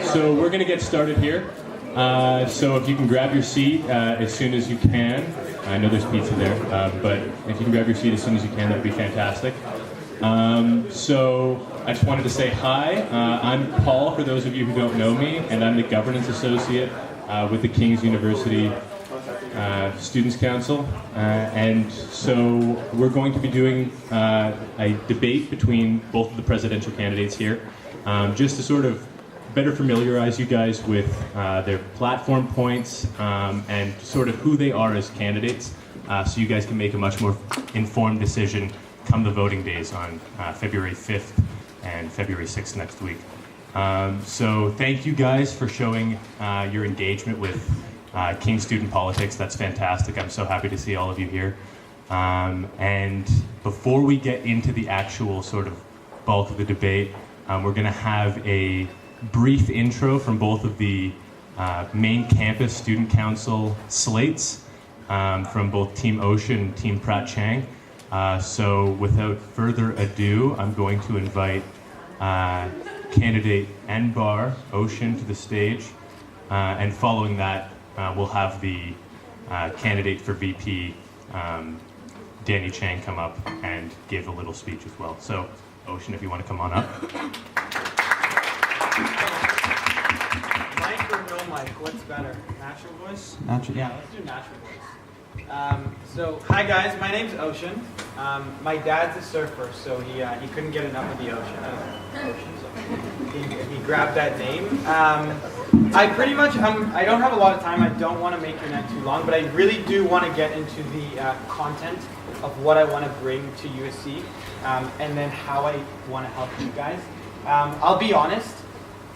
So we're going to get started here. So if you can grab your seat as soon as you can. I know there's pizza there, but if you can grab your seat as soon as you can, that'd be fantastic. So I just wanted to say hi. I'm Paul, for those of you who don't know me, and I'm the Governance Associate with the King's University Students' Council. And so we're going to be doing a debate between both of the presidential candidates here, just to sort of better familiarize you guys with their platform points and sort of who they are as candidates, so you guys can make a much more informed decision come the voting days on February 5th and February 6th next week. So thank you guys for showing your engagement with King Student Politics. That's fantastic. I'm so happy to see all of you here. And before we get into the actual sort of bulk of the debate, we're going to have a brief intro from both of the main campus student council slates from both Team Ocean and Team Pratt Chang. So without further ado, I'm going to invite candidate Enbar Ocean to the stage, and following that we'll have the candidate for VP Danny Chang come up and give a little speech as well. So Ocean, if you want to come on up. Mic or no mic? What's better? Natural voice? Natural. Yeah, let's do natural voice. So, hi guys, my name's Ocean. My dad's a surfer, so he couldn't get enough of the ocean. So he grabbed that name. I pretty much, I don't have a lot of time. I don't want to make your night too long, but I really do want to get into the content of what I want to bring to USC, and then how I want to help you guys. I'll be honest.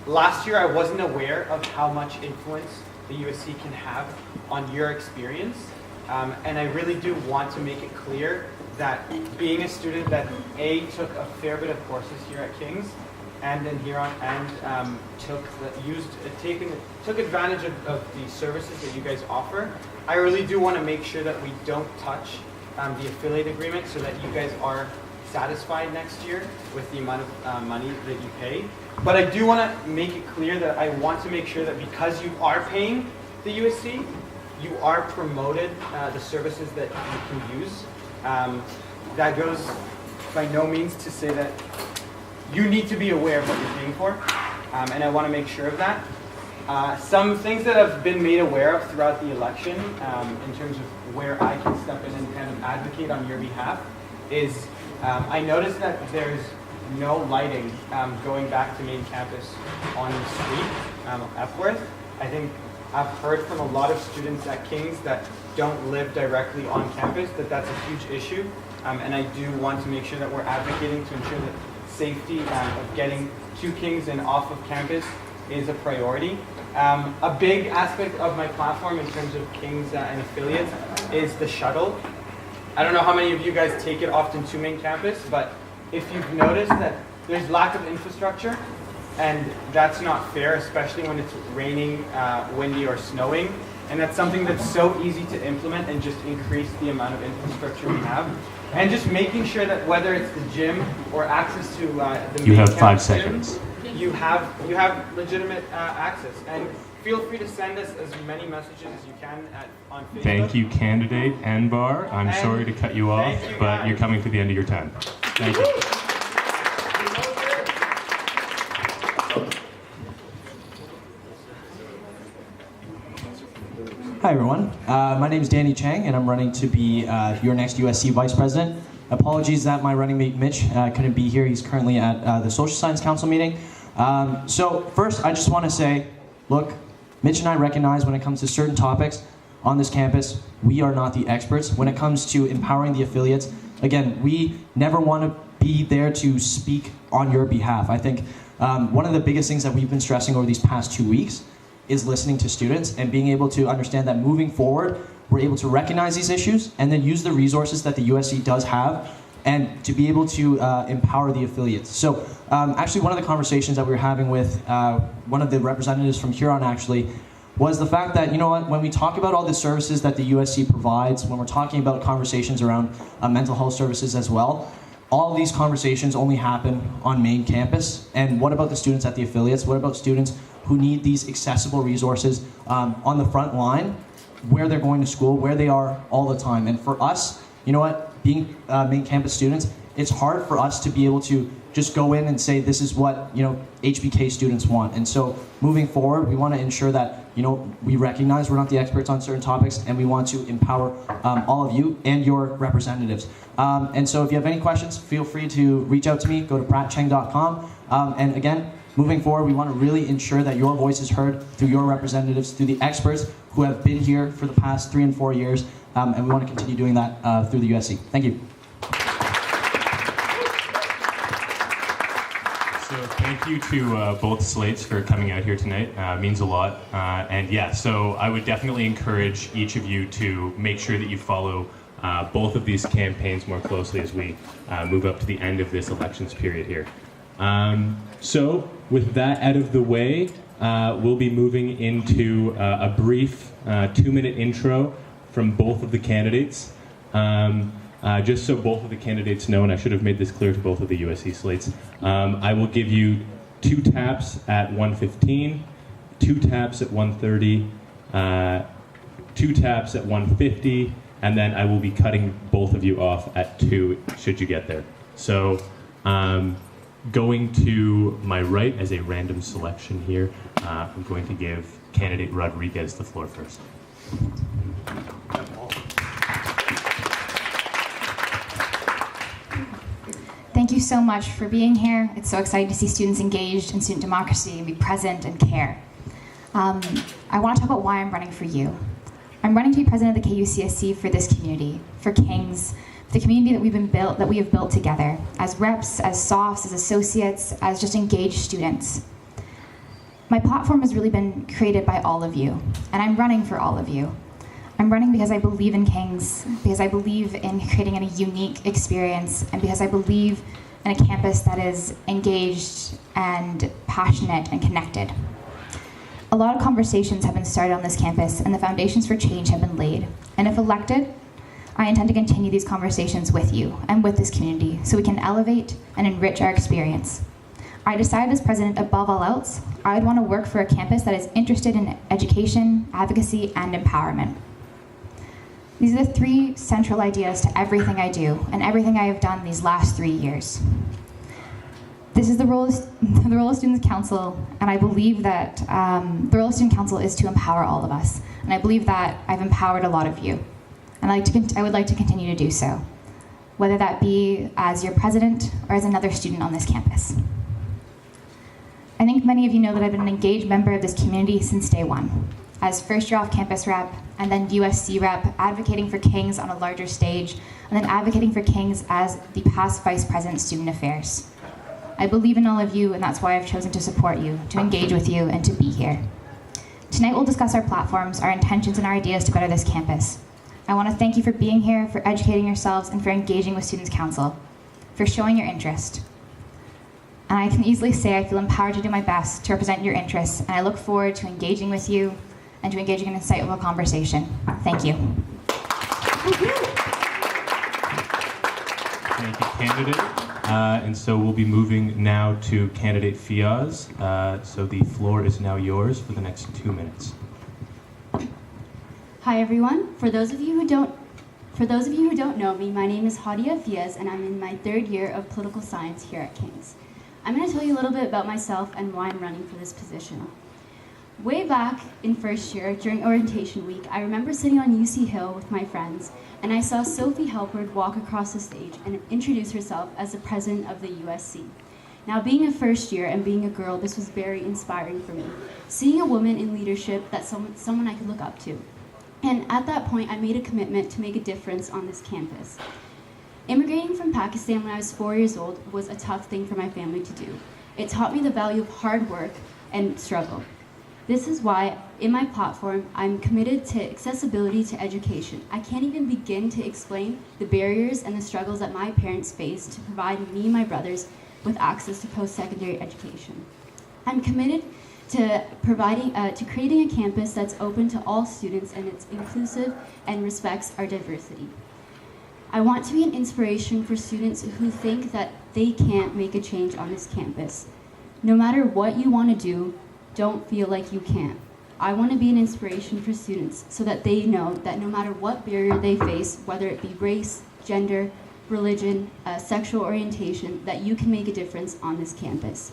Last year, I wasn't aware of how much influence the USC can have on your experience, and I really do want to make it clear that being a student that took a fair bit of courses here at King's, and then here on, and took advantage of the services that you guys offer. I really do want to make sure that we don't touch the affiliate agreement, so that you guys are satisfied next year with the amount of money that you pay. But I do want to make it clear that I want to make sure that because you are paying the USC, you are promoted the services that you can use. That goes by no means to say that you need to be aware of what you're paying for, and I want to make sure of that. Some things that have been made aware of throughout the election, in terms of where I can step in and kind of advocate on your behalf, is I noticed that there's no lighting going back to main campus on the street, Epworth. I think I've heard from a lot of students at King's that don't live directly on campus that that's a huge issue, and I do want to make sure that we're advocating to ensure that safety of getting to King's and off of campus is a priority. A big aspect of my platform in terms of King's and affiliates is the shuttle. I don't know how many of you guys take it often to main campus, but if you've noticed that there's lack of infrastructure, and that's not fair, especially when it's raining, windy, or snowing, and that's something that's so easy to implement and just increase the amount of infrastructure we have. And just making sure that whether it's the gym or access to the main You have 5 campus seconds. gym, you have legitimate access. And feel free to send us as many messages as you can on Facebook. Thank you, candidate Enbar. I'm sorry to cut you off, but you're coming to the end of your time. Thank you. Hi everyone, my name is Danny Chang and I'm running to be your next USC Vice President. Apologies that my running mate Mitch couldn't be here. He's currently at the Social Science Council meeting. So first I just want to say, look, Mitch and I recognize when it comes to certain topics on this campus, we are not the experts. When it comes to empowering the affiliates, again, we never want to be there to speak on your behalf. I think one of the biggest things that we've been stressing over these past 2 weeks is listening to students and being able to understand that moving forward, we're able to recognize these issues and then use the resources that the USC does have and to be able to empower the affiliates. So actually one of the conversations that we were having with one of the representatives from Huron actually was the fact that, you know what, when we talk about all the services that the USC provides, when we're talking about conversations around mental health services as well, all of these conversations only happen on main campus. And what about the students at the affiliates? What about students who need these accessible resources on the front line, where they're going to school, where they are all the time? And for us, you know what, being main campus students, it's hard for us to be able to just go in and say this is what, you know, HBK students want. And so moving forward, we want to ensure that, you know, we recognize we're not the experts on certain topics, and we want to empower all of you and your representatives. And so if you have any questions, feel free to reach out to me. Go to prattcheng.com. And again, moving forward, we want to really ensure that your voice is heard through your representatives, through the experts who have been here for the past 3 and 4 years. And we want to continue doing that through the USC. Thank you. So thank you to both slates for coming out here tonight. Means a lot. And yeah, so I would definitely encourage each of you to make sure that you follow both of these campaigns more closely as we move up to the end of this elections period here. So with that out of the way, we'll be moving into a brief 2-minute intro from both of the candidates. Just so both of the candidates know, and I should have made this clear to both of the USC slates, I will give you 2 taps at 1:15, 2 taps at 1:30, 2 taps at 1:50, and then I will be cutting both of you off at 2 should you get there. So going to my right as a random selection here, I'm going to give candidate Rodrigues the floor first. Thank you so much for being here. It's so exciting to see students engaged in student democracy and be present and care. I want to talk about why I'm running for you. I'm running to be president of the KUCSC for this community, for Kings, for the community that we have built together, as reps, as softs, as associates, as just engaged students. My platform has really been created by all of you, and I'm running for all of you. I'm running because I believe in Kings, because I believe in creating a unique experience, and because I believe in a campus that is engaged and passionate and connected. A lot of conversations have been started on this campus, and the foundations for change have been laid. And if elected, I intend to continue these conversations with you and with this community so we can elevate and enrich our experience. I decided as president, above all else, I would want to work for a campus that is interested in education, advocacy, and empowerment. These are the 3 central ideas to everything I do and everything I have done these last 3 years. This is the role of Students' Council, and I believe that the role of Student Council is to empower all of us. And I believe that I've empowered a lot of you. And I would like to continue to do so, whether that be as your president or as another student on this campus. I think many of you know that I've been an engaged member of this community since day one, as first year off-campus rep, and then USC rep, advocating for Kings on a larger stage, and then advocating for Kings as the past Vice President Student Affairs. I believe in all of you, and that's why I've chosen to support you, to engage with you, and to be here. Tonight we'll discuss our platforms, our intentions, and our ideas to better this campus. I want to thank you for being here, for educating yourselves, and for engaging with Students' Council, for showing your interest. And I can easily say I feel empowered to do my best to represent your interests, and I look forward to engaging with you and to engaging in an insightful conversation. Thank you. Thank you, candidate. And so we'll be moving now to candidate Fiaz. So the floor is now yours for the next 2 minutes. Hi everyone. For those of you who don't know me, my name is Hadia Fiaz, and I'm in my 3rd year of political science here at King's. I'm going to tell you a little bit about myself and why I'm running for this position. Way back in first year, during orientation week, I remember sitting on UC Hill with my friends, and I saw Sophie Halpern walk across the stage and introduce herself as the president of the USC. Now, being a first year and being a girl, this was very inspiring for me. Seeing a woman in leadership, that's someone I could look up to. And at that point, I made a commitment to make a difference on this campus. Immigrating from Pakistan when I was 4 years old was a tough thing for my family to do. It taught me the value of hard work and struggle. This is why, in my platform, I'm committed to accessibility to education. I can't even begin to explain the barriers and the struggles that my parents faced to provide me and my brothers with access to post-secondary education. I'm committed to creating a campus that's open to all students and it's inclusive and respects our diversity. I want to be an inspiration for students who think that they can't make a change on this campus. No matter what you want to do, don't feel like you can't. I want to be an inspiration for students so that they know that no matter what barrier they face, whether it be race, gender, religion, sexual orientation, that you can make a difference on this campus.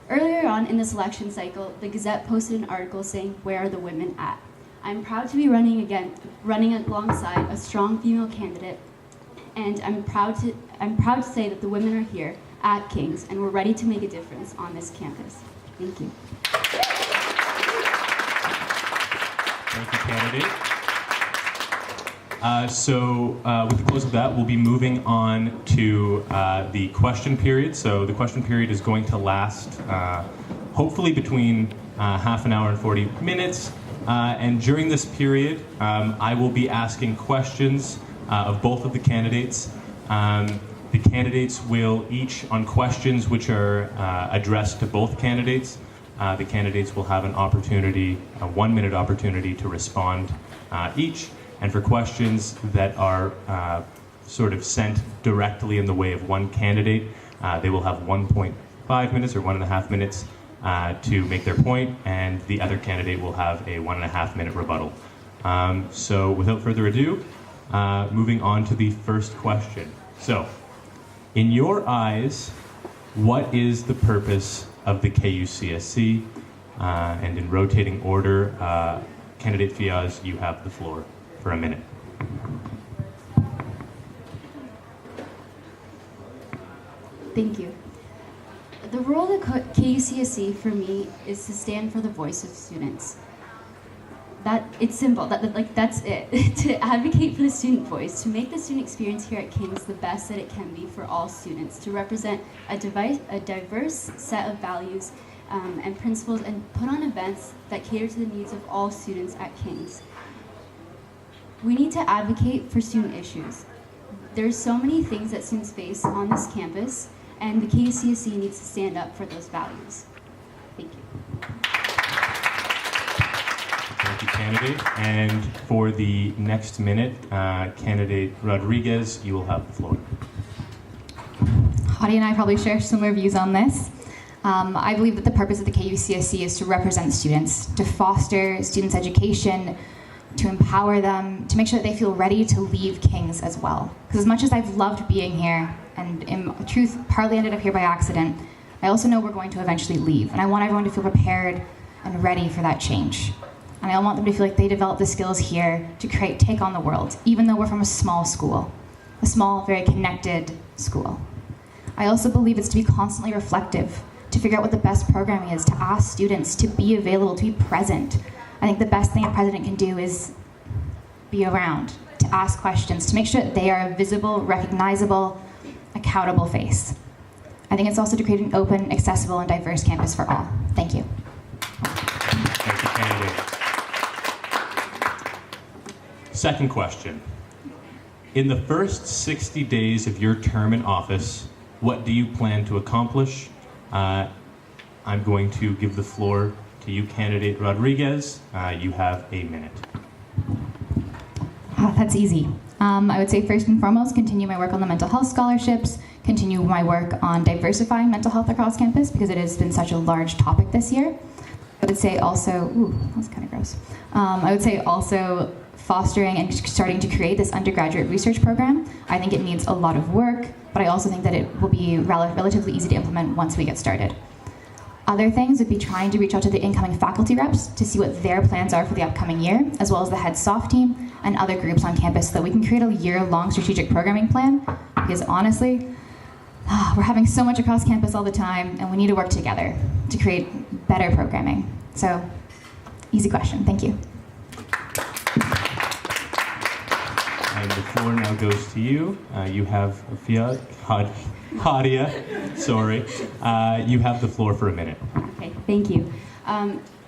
Earlier on in this election cycle, the Gazette posted an article saying, "Where are the women at?" I'm proud to be running alongside a strong female candidate, and I'm proud to say that the women are here at King's and we're ready to make a difference on this campus. Thank you. Thank you, candidate. With the close of that, we'll be moving on to the question period. So the question period is going to last hopefully between half an hour and 40 minutes. And during this period, I will be asking questions of both of the candidates. The candidates will each, on questions which are addressed to both candidates, the candidates will have an opportunity, a 1-minute opportunity to respond each. And for questions that are sort of sent directly in the way of one candidate, they will have 1.5 minutes or 1.5 minutes to make their point, and the other candidate will have a 1.5-minute rebuttal. So without further ado, moving on to the first question. So, in your eyes, what is the purpose of the KUCSC? And in rotating order, candidate Fiaz, you have the floor for a minute. Thank you. The role of KUCSC for me is to stand for the voice of students. It's simple. That's it. To advocate for the student voice, to make the student experience here at King's the best that it can be for all students, to represent a diverse set of values and principles, and put on events that cater to the needs of all students at King's. We need to advocate for student issues. There's so many things that students face on this campus, and the KUCSC needs to stand up for those values. Thank you. Thank you, candidate. And for the next minute, candidate Rodrigues, you will have the floor. Hadia and I probably share similar views on this. I believe that the purpose of the KUCSC is to represent students, to foster students' education, to empower them, to make sure that they feel ready to leave King's as well. Because as much as I've loved being here, and in truth, partly ended up here by accident, I also know we're going to eventually leave. And I want everyone to feel prepared and ready for that change. And I want them to feel like they develop the skills here to take on the world, even though we're from a small school, a small, very connected school. I also believe it's to be constantly reflective, to figure out what the best programming is, to ask students to be available, to be present. I think the best thing a president can do is be around, to ask questions, to make sure that they are a visible, recognizable, accountable face. I think it's also to create an open, accessible, and diverse campus for all. Thank you. Thank you, candidate. Second question. In the first 60 days of your term in office, what do you plan to accomplish? I'm going to give the floor to you, candidate Rodrigues. You have a minute. That's easy. I would say first and foremost, continue my work on the mental health scholarships, continue my work on diversifying mental health across campus because it has been such a large topic this year. I would say also, that was kind of gross. I would say also fostering and starting to create this undergraduate research program. I think it needs a lot of work, but I also think that it will be relatively easy to implement once we get started. Other things would be trying to reach out to the incoming faculty reps to see what their plans are for the upcoming year, as well as the head soft team and other groups on campus so that we can create a year-long strategic programming plan, because honestly, we're having so much across campus all the time, and we need to work together to create better programming. So, easy question. Thank you. And the floor now goes to you. You have Hadia, sorry. You have the floor for a minute. Okay, thank you.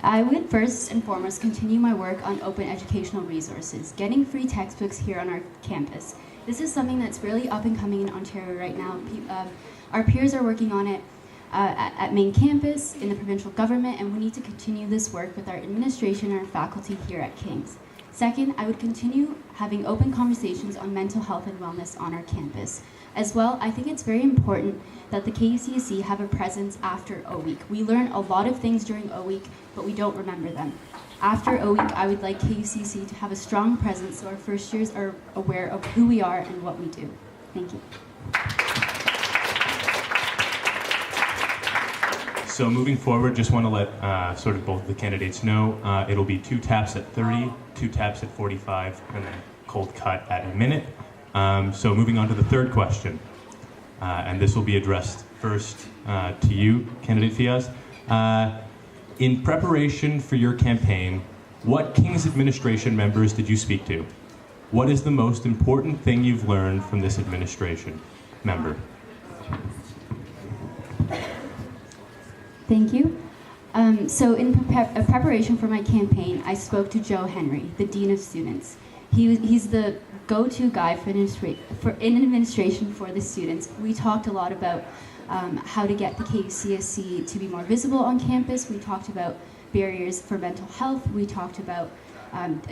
I would first and foremost continue my work on open educational resources, getting free textbooks here on our campus. This is something that's really up and coming in Ontario right now. Our peers are working on it at main campus, in the provincial government, and we need to continue this work with our administration and our faculty here at King's. Second, I would continue having open conversations on mental health and wellness on our campus. As well, I think it's very important that the KUCSC have a presence after O Week. We learn a lot of things during O Week, but we don't remember them. After O Week, I would like KUCSC to have a strong presence so our first years are aware of who we are and what we do. Thank you. So moving forward, just want to let sort of both of the candidates know, it'll be 2 taps at 30, 2 taps at 45, and then cold cut at a minute. So moving on to the third question, and this will be addressed first to you, candidate Fiaz. In preparation for your campaign, what King's administration members did you speak to? What is the most important thing you've learned from this administration member? Thank you. So in preparation for my campaign, I spoke to Joe Henry, the Dean of Students. He's the go-to guy for administration for the students. We talked a lot about how to get the KUCSC to be more visible on campus. We talked about barriers for mental health. We talked about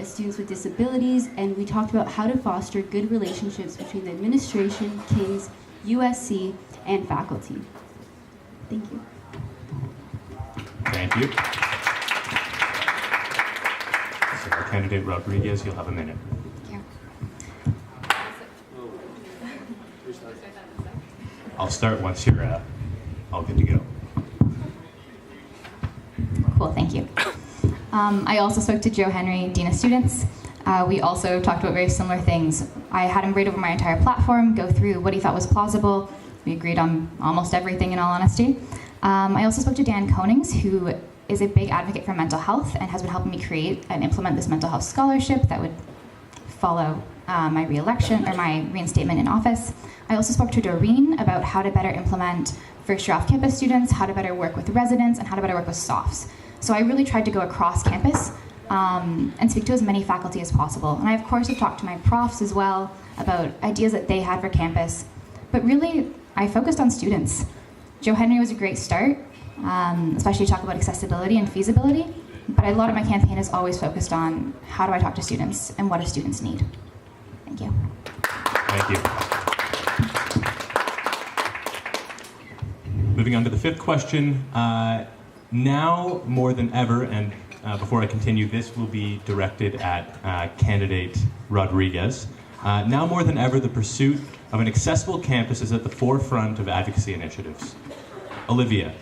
students with disabilities, and we talked about how to foster good relationships between the administration, King's, USC, and faculty. Thank you. Thank you. So candidate Rodrigues, you'll have a minute. Thank you. I'll start once you're all good to go. Cool, thank you. I also spoke to Joe Henry, Dean of Students. We also talked about very similar things. I had him read over my entire platform, go through what he thought was plausible. We agreed on almost everything, in all honesty. I also spoke to Dan Konings, who is a big advocate for mental health and has been helping me create and implement this mental health scholarship that would follow my re-election or my reinstatement in office. I also spoke to Doreen about how to better implement first-year off-campus students, how to better work with residents, and how to better work with SOFs. So I really tried to go across campus and speak to as many faculty as possible. And I, of course, have talked to my profs as well about ideas that they had for campus. But really, I focused on students. Joe Henry was a great start, especially to talk about accessibility and feasibility. But a lot of my campaign is always focused on how do I talk to students and what do students need. Thank you. Thank you. Moving on to the fifth question. Now more than ever, and before I continue, this will be directed at candidate Rodrigues. Now more than ever, the pursuit of an accessible campus is at the forefront of advocacy initiatives. Olivia,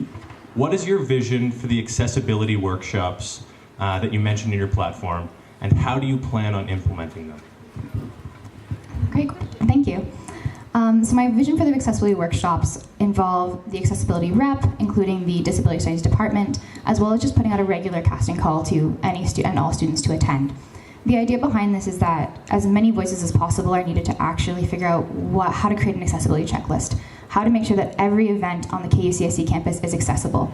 what is your vision for the accessibility workshops that you mentioned in your platform, and how do you plan on implementing them? Great, thank you. So my vision for the accessibility workshops involve the accessibility rep, including the disability studies department, as well as just putting out a regular casting call to any and all students to attend. The idea behind this is that as many voices as possible are needed to actually figure out how to create an accessibility checklist, how to make sure that every event on the KUCSC campus is accessible.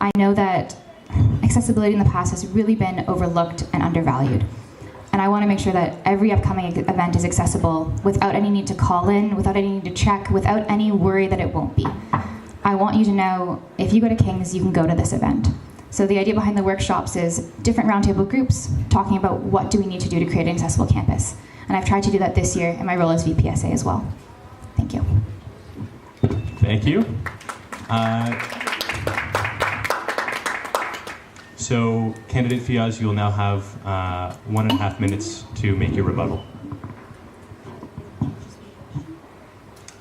I know that accessibility in the past has really been overlooked and undervalued. And I want to make sure that every upcoming event is accessible without any need to call in, without any need to check, without any worry that it won't be. I want you to know if you go to King's, you can go to this event. So the idea behind the workshops is different roundtable groups talking about what do we need to do to create an accessible campus. And I've tried to do that this year in my role as VPSA as well. Thank you. Thank you. So, candidate Fiaz, you will now have 1.5 minutes to make your rebuttal.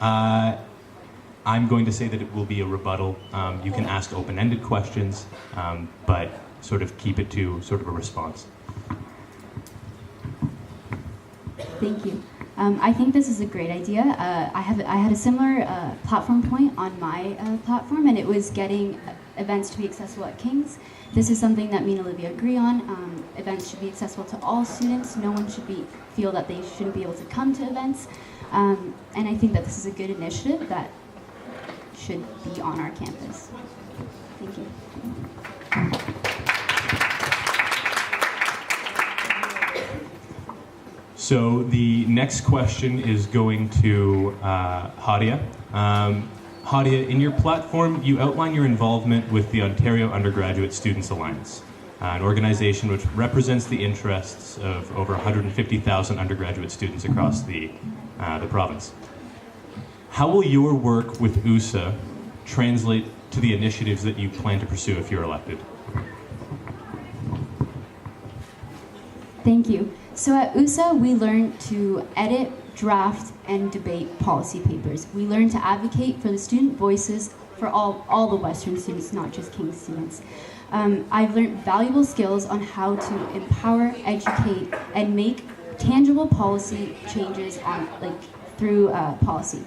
I'm going to say that it will be a rebuttal. You can ask open-ended questions, but sort of keep it to sort of a response. Thank you. I think this is a great idea. I had a similar platform point on my platform, and it was getting events to be accessible at King's. This is something that me and Olivia agree on. Events should be accessible to all students. No one should feel that they shouldn't be able to come to events. And I think that this is a good initiative that should be on our campus. Thank you. So the next question is going to Hadia. Hadia, in your platform, you outline your involvement with the Ontario Undergraduate Students Alliance. an organization which represents the interests of over 150,000 undergraduate students across the province. How will your work with USA translate to the initiatives that you plan to pursue if you're elected? Thank you. So at USA, we learn to edit, draft, and debate policy papers. We learn to advocate for the student voices for all the Western students, not just King's students. I've learned valuable skills on how to empower, educate, and make tangible policy changes through policy.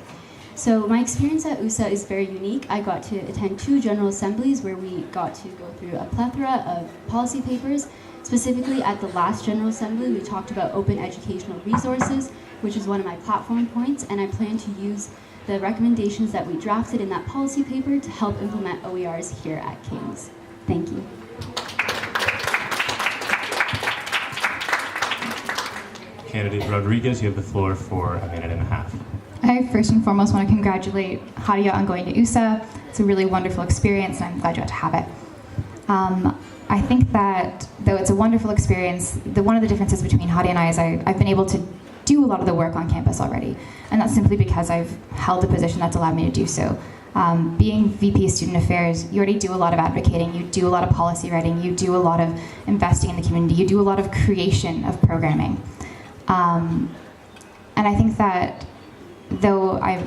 So my experience at USA is very unique. I got to attend 2 General Assemblies where we got to go through a plethora of policy papers. Specifically at the last General Assembly, we talked about open educational resources, which is one of my platform points, and I plan to use the recommendations that we drafted in that policy paper to help implement OERs here at King's. Thank you. Candidate Rodrigues, you have the floor for a minute and a half. I first and foremost want to congratulate Hadia on going to USA. It's a really wonderful experience, and I'm glad you got to have it. I think that though it's a wonderful experience, one of the differences between Hadia and I is I've been able to do a lot of the work on campus already, and that's simply because I've held a position that's allowed me to do so. Being VP of Student Affairs, you already do a lot of advocating, you do a lot of policy writing, you do a lot of investing in the community, you do a lot of creation of programming. And I think that though I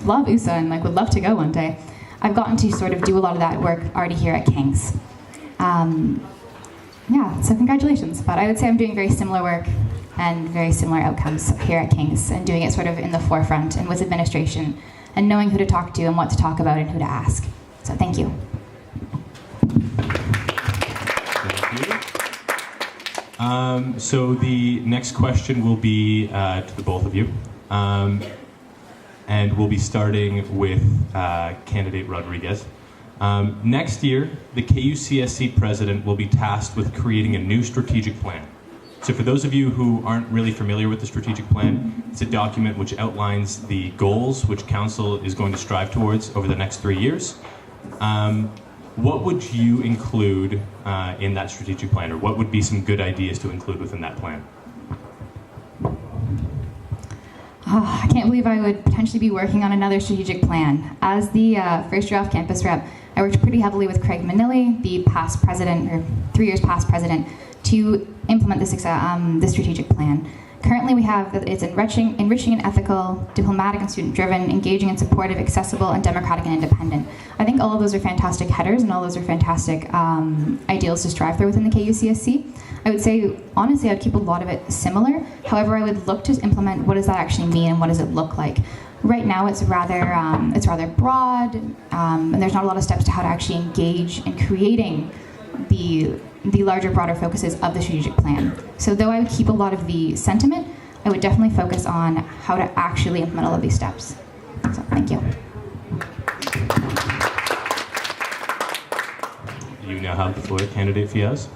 love USA and would love to go one day, I've gotten to sort of do a lot of that work already here at King's. Yeah, so congratulations. But I would say I'm doing very similar work and very similar outcomes here at King's, and doing it sort of in the forefront and with administration, and knowing who to talk to and what to talk about and who to ask. So thank you. Thank you. So the next question will be to the both of you. And we'll be starting with candidate Rodrigues. Next year, the KUCSC president will be tasked with creating a new strategic plan. So for those of you who aren't really familiar with the strategic plan, it's a document which outlines the goals which council is going to strive towards over the next 3 years. What would you include in that strategic plan, or what would be some good ideas to include within that plan? Oh, I can't believe I would potentially be working on another strategic plan. As the first year off campus rep, I worked pretty heavily with Craig Manilli, the past president, or 3 years past president, to implement the strategic plan. Currently we have, it's enriching and ethical, diplomatic and student-driven, engaging and supportive, accessible and democratic and independent. I think all of those are fantastic headers, and all those are fantastic ideals to strive for within the KUCSC. I would say, honestly, I'd keep a lot of it similar. However, I would look to implement what does that actually mean and what does it look like. Right now, it's rather broad, and there's not a lot of steps to how to actually engage in creating the larger, broader focuses of the strategic plan. So though I would keep a lot of the sentiment, I would definitely focus on how to actually implement all of these steps. So thank you. You now have the floor, candidate Fiaz.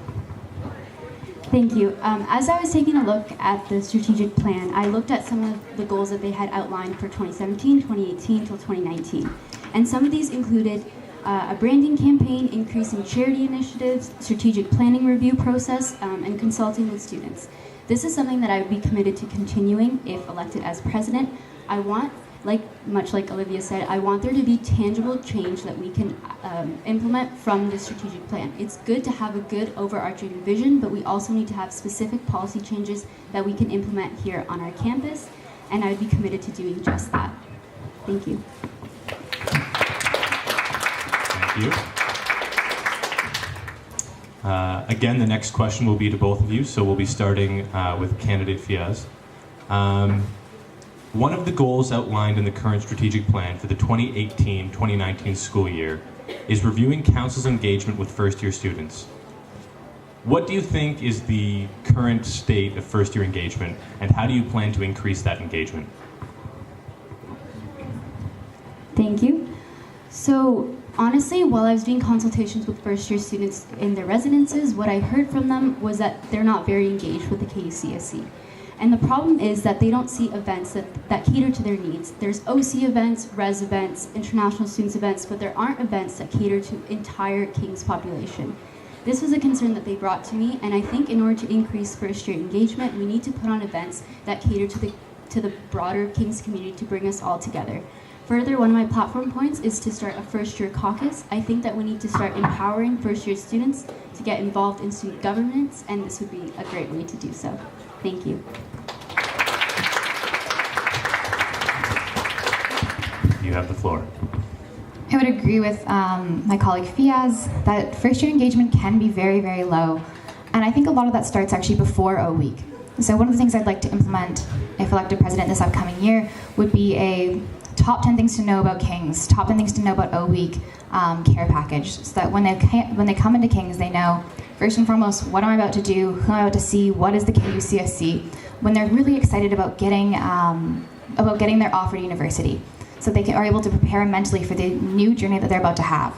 Thank you. As I was taking a look at the strategic plan, I looked at some of the goals that they had outlined for 2017, 2018 till 2019. And some of these included a branding campaign, increasing charity initiatives, strategic planning review process, and consulting with students. This is something that I would be committed to continuing if elected as president. I want, much like Olivia said, I want there to be tangible change that we can implement from the strategic plan. It's good to have a good overarching vision, but we also need to have specific policy changes that we can implement here on our campus, and I'd be committed to doing just that. Thank you. Thank you. Again, the next question will be to both of you, so we'll be starting with candidate Fiaz. One of the goals outlined in the current strategic plan for the 2018-2019 school year is reviewing council's engagement with first-year students. What do you think is the current state of first-year engagement, and how do you plan to increase that engagement? Thank you. So honestly, while I was doing consultations with first-year students in their residences, what I heard from them was that they're not very engaged with the KUCSC. And the problem is that they don't see events that cater to their needs. There's OC events, res events, international students events, but there aren't events that cater to entire King's population. This was a concern that they brought to me, and I think in order to increase first-year engagement, we need to put on events that cater to the broader Kings community to bring us all together. Further, one of my platform points is to start a first-year caucus. I think that we need to start empowering first-year students to get involved in student governance, and this would be a great way to do so. Thank you. You have the floor. I would agree with my colleague Fiaz that first year engagement can be very, very low. And I think a lot of that starts actually before O Week. So one of the things I'd like to implement if elected president this upcoming year would be a top 10 things to know about Kings, top 10 things to know about O Week care package, so that when they come into Kings, they know, first and foremost, what am I about to do, who am I about to see, what is the KUCSC, when they're really excited about getting their offer to university, so they are able to prepare mentally for the new journey that they're about to have.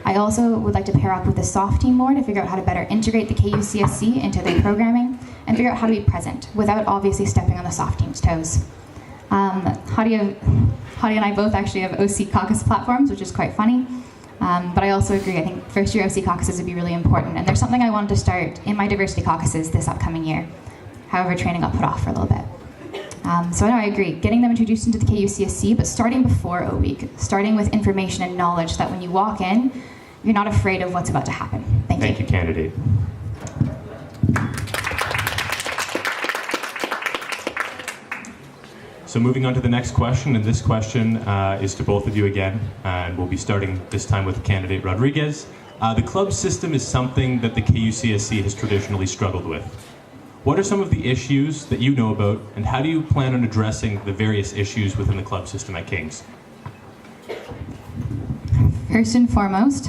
I also would like to pair up with the soft team more to figure out how to better integrate the KUCSC into their programming and figure out how to be present without obviously stepping on the soft team's toes. Hadia and I both actually have OC caucus platforms, which is quite funny. But I also agree, I think first year OC caucuses would be really important. And there's something I wanted to start in my diversity caucuses this upcoming year. However, training got put off for a little bit. So I agree, getting them introduced into the KUCSC, but starting before O Week, starting with information and knowledge so that when you walk in, you're not afraid of what's about to happen. Thank you. Thank you, candidate. So moving on to the next question, and this question is to both of you again, and we'll be starting this time with candidate Rodrigues. The club system is something that the KUCSC has traditionally struggled with. What are some of the issues that you know about, and how do you plan on addressing the various issues within the club system at Kings? First and foremost,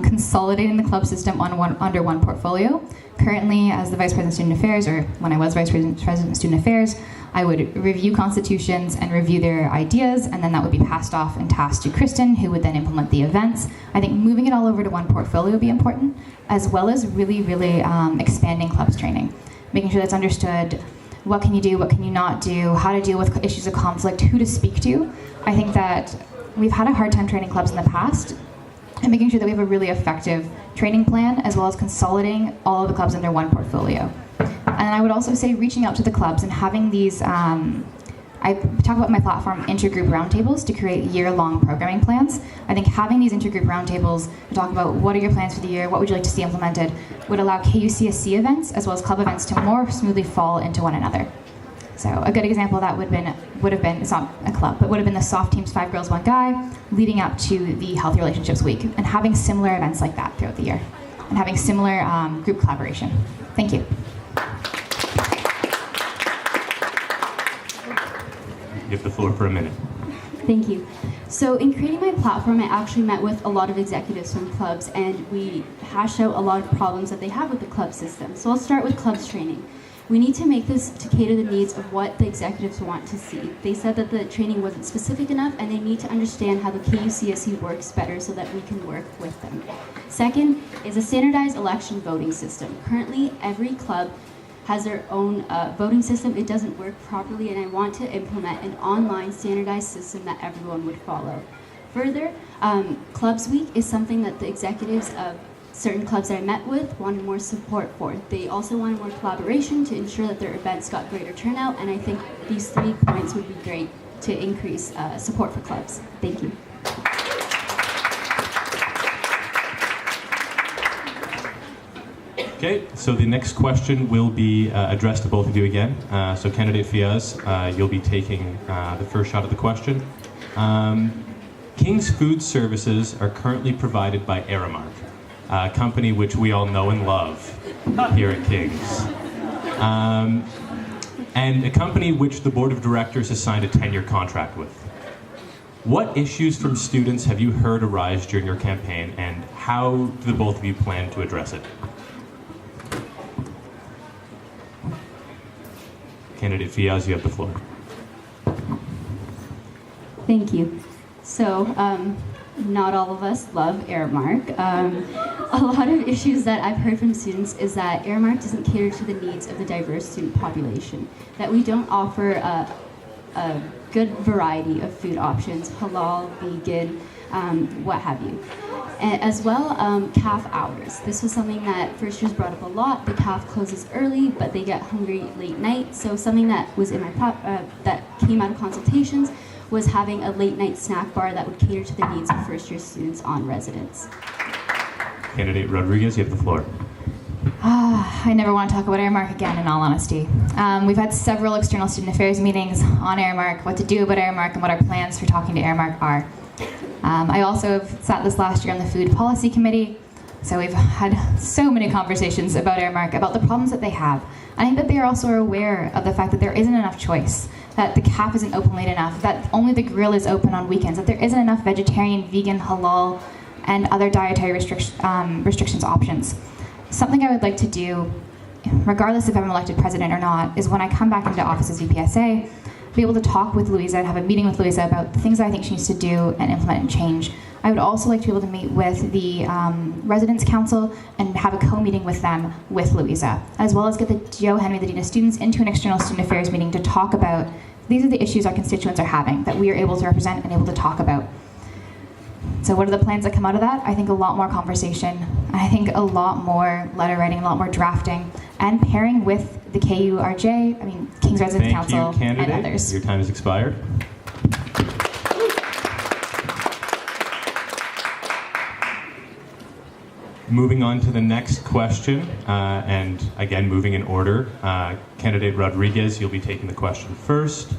consolidating the club system under one portfolio. Currently, as the Vice President of Student Affairs, or when I was Vice President of Student Affairs, I would review constitutions and review their ideas, and then that would be passed off and tasked to Kristen, who would then implement the events. I think moving it all over to one portfolio would be important, as well as really, really expanding clubs training. Making sure that's understood, what can you do, what can you not do, how to deal with issues of conflict, who to speak to. I think that we've had a hard time training clubs in the past, and making sure that we have a really effective training plan, as well as consolidating all of the clubs under one portfolio. And I would also say reaching out to the clubs and having these, I talk about my platform, intergroup roundtables, to create year-long programming plans. I think having these intergroup roundtables to talk about what are your plans for the year, what would you like to see implemented, would allow KUCSC events as well as club events to more smoothly fall into one another. So a good example of that would have been, it's not a club, but would have been the soft teams 5 Girls 1 Guy leading up to the Healthy Relationships Week, and having similar events like that throughout the year, and having similar group collaboration. Thank you. You have the floor for a minute. Thank you. So in creating my platform, I actually met with a lot of executives from clubs, and we hashed out a lot of problems that they have with the club system. So I'll start with clubs training. We need to make this to cater the needs of what the executives want to see. They said that the training wasn't specific enough, and they need to understand how the KUCSC works better so that we can work with them. Second is a standardized election voting system. Currently, every club has their own voting system. It doesn't work properly, and I want to implement an online standardized system that everyone would follow. Further, Clubs Week is something that the executives of certain clubs that I met with wanted more support for. They also wanted more collaboration to ensure that their events got greater turnout, and I think these 3 points would be great to increase support for clubs. Thank you. Okay, so the next question will be addressed to both of you again. So candidate Fiaz, you'll be taking the first shot at the question. King's Food Services are currently provided by Aramark, a company which we all know and love here at King's. And a company which the board of directors has signed a 10-year contract with. What issues from students have you heard arise during your campaign, and how do the both of you plan to address it? Candidate Fiaz, you have the floor. Thank you. So, not all of us love Aramark. A lot of issues that I've heard from students is that Aramark doesn't cater to the needs of the diverse student population, that we don't offer a good variety of food options, halal, vegan, what have you. And as well, CAF hours. This was something that first years brought up a lot. The CAF closes early, but they get hungry late night. So something that was in my that came out of consultations was having a late night snack bar that would cater to the needs of first year students on residence. Candidate Rodrigues, you have the floor. I never want to talk about Airmark again, in all honesty. We've had several external student affairs meetings on Airmark, what to do about Airmark, and what our plans for talking to Airmark are. I also have sat this last year on the Food Policy Committee, so we've had so many conversations about Airmark, about the problems that they have. I think that they are also aware of the fact that there isn't enough choice, that the CAF isn't open late enough, that only the grill is open on weekends, that there isn't enough vegetarian, vegan, halal, and other dietary restrictions options. Something I would like to do, regardless if I'm elected president or not, is when I come back into office as VPSA, be able to talk with Louisa and have a meeting with Louisa about the things that I think she needs to do and implement and change. I would also like to be able to meet with the Residence Council and have a co-meeting with them with Louisa, as well as get the Joe Henry, the Dean of Students, into an external student affairs meeting to talk about these are the issues our constituents are having that we are able to represent and able to talk about. So what are the plans that come out of that? I think a lot more conversation. I think a lot more letter writing, a lot more drafting, and pairing with the KURJ, King's Residence Council, Thank you, candidate. and others. Your time has expired. Moving on to the next question, and again, moving in order. Candidate Rodrigues, you'll be taking the question first.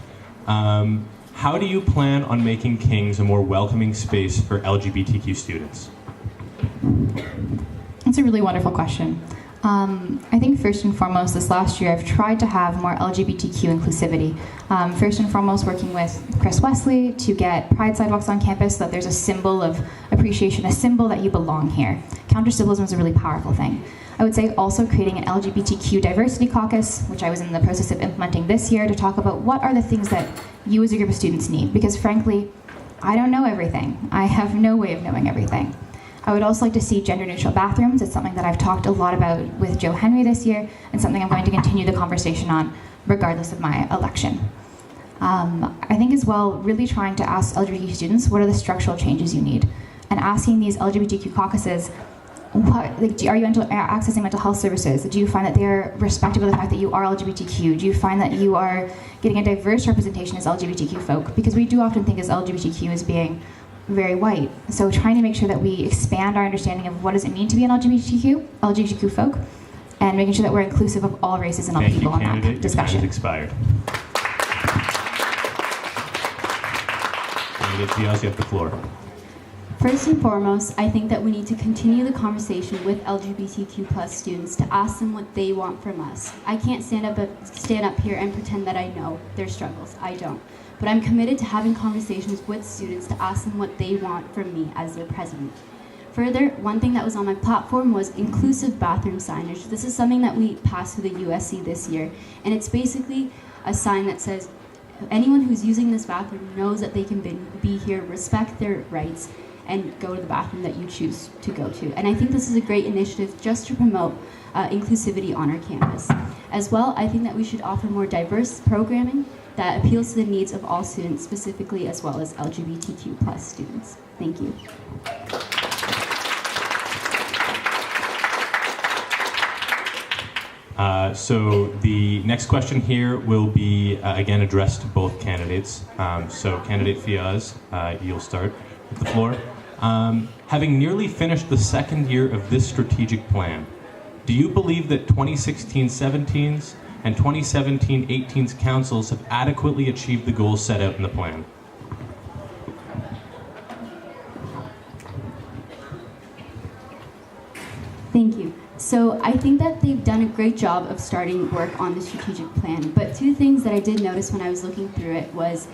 How do you plan on making King's a more welcoming space for LGBTQ students? That's a really wonderful question. I think first and foremost, this last year I've tried to have more LGBTQ inclusivity. First and foremost, working with Chris Wesley to get pride sidewalks on campus so that there's a symbol of appreciation, a symbol that you belong here. Counter-symbolism is a really powerful thing. I would say also creating an LGBTQ diversity caucus, which I was in the process of implementing this year, to talk about what are the things that you as a group of students need. Because frankly, I don't know everything. I have no way of knowing everything. I would also like to see gender-neutral bathrooms. It's something that I've talked a lot about with Joe Henry this year, and something I'm going to continue the conversation on regardless of my election. I think as well, really trying to ask LGBTQ students, what are the structural changes you need? And asking these LGBTQ caucuses, are you accessing mental health services? Do you find that they're respectful of the fact that you are LGBTQ? Do you find that you are getting a diverse representation as LGBTQ folk? Because we do often think as LGBTQ as being very white. So trying to make sure that we expand our understanding of what does it mean to be an LGBTQ folk, and making sure that we're inclusive of all races and all people in that discussion. Your time has expired. Candidate Fiaz, you have the floor. First and foremost, I think that we need to continue the conversation with LGBTQ plus students to ask them what they want from us. I can't stand up here and pretend that I know their struggles. I don't. But I'm committed to having conversations with students to ask them what they want from me as their president. Further, one thing that was on my platform was inclusive bathroom signage. This is something that we passed through the USC this year, and it's basically a sign that says anyone who's using this bathroom knows that they can be here, respect their rights, and go to the bathroom that you choose to go to. And I think this is a great initiative just to promote inclusivity on our campus. As well, I think that we should offer more diverse programming that appeals to the needs of all students, specifically as well as LGBTQ plus students. Thank you. So the next question here will be, again, addressed to both candidates. So candidate Fiaz, you'll start with the floor. Having nearly finished the second year of this strategic plan, do you believe that 2016-17's and 2017-18's councils have adequately achieved the goals set out in the plan? Thank you. So I think that they've done a great job of starting work on the strategic plan, but two things that I did notice when I was looking through it was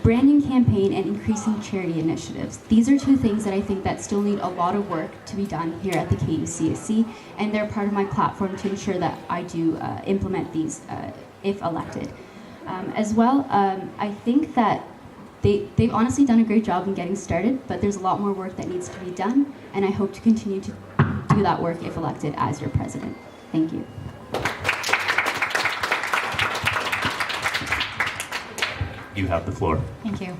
branding campaign and increasing charity initiatives. These are two things that I think that still need a lot of work to be done here at the KUCSC, and they're part of my platform to ensure that I do implement these if elected. As well, I think that they've honestly done a great job in getting started, but there's a lot more work that needs to be done, and I hope to continue to do that work if elected as your president. Thank you. You have the floor. Thank you.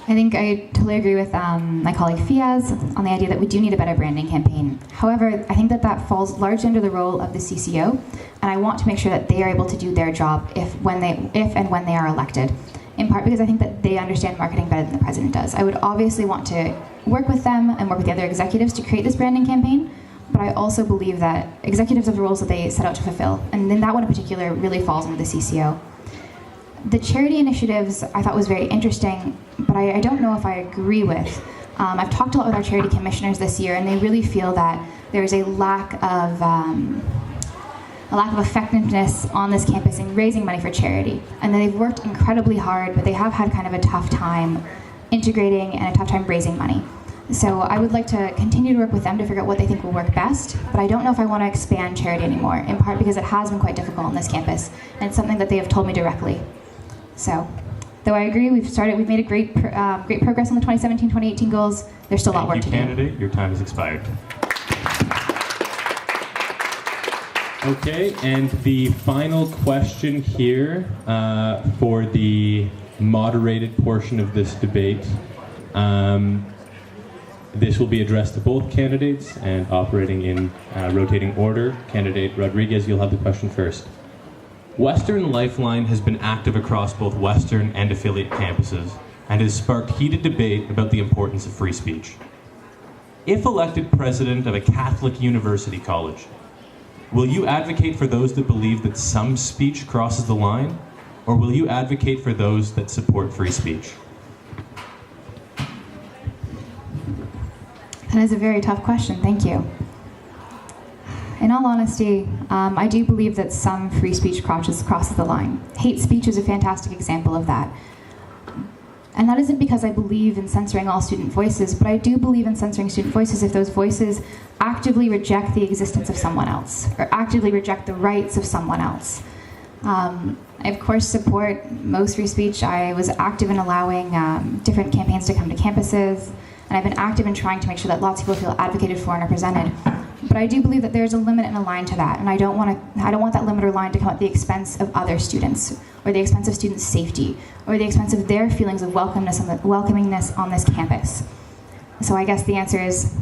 I think I totally agree with my colleague Fiaz on the idea that we do need a better branding campaign. However, I think that that falls largely under the role of the CCO, and I want to make sure that they are able to do their job if and when they are elected. In part because I think that they understand marketing better than the president does. I would obviously want to work with them and work with the other executives to create this branding campaign, but I also believe that executives have the roles that they set out to fulfill, and then that one in particular really falls under the CCO. The charity initiatives I thought was very interesting, but I don't know if I agree with. I've talked a lot with our charity commissioners this year, and they really feel that there's a lack of effectiveness on this campus in raising money for charity. And they've worked incredibly hard, but they have had kind of a tough time integrating and a tough time raising money. So I would like to continue to work with them to figure out what they think will work best, but I don't know if I want to expand charity anymore, in part because it has been quite difficult on this campus, and it's something that they have told me directly. So, though I agree, we've made a great progress on the 2017-2018 goals. There's still a lot of work to do. Thank you, candidate. Your time has expired. Okay, and the final question here for the moderated portion of this debate. This will be addressed to both candidates and operating in rotating order. Candidate Rodrigues, you'll have the question first. Western Lifeline has been active across both Western and affiliate campuses and has sparked heated debate about the importance of free speech. If elected president of a Catholic university college, will you advocate for those that believe that some speech crosses the line, or will you advocate for those that support free speech? That is a very tough question, thank you. In all honesty, I do believe that some free speech crosses the line. Hate speech is a fantastic example of that. And that isn't because I believe in censoring all student voices, but I do believe in censoring student voices if those voices actively reject the existence of someone else, or actively reject the rights of someone else. I, of course, support most free speech. I was active in allowing different campaigns to come to campuses, and I've been active in trying to make sure that lots of people feel advocated for and represented. But I do believe that there's a limit and a line to that, and I don't want that limit or line to come at the expense of other students, or the expense of students' safety, or the expense of their feelings of welcomingness on this campus. So I guess the answer is,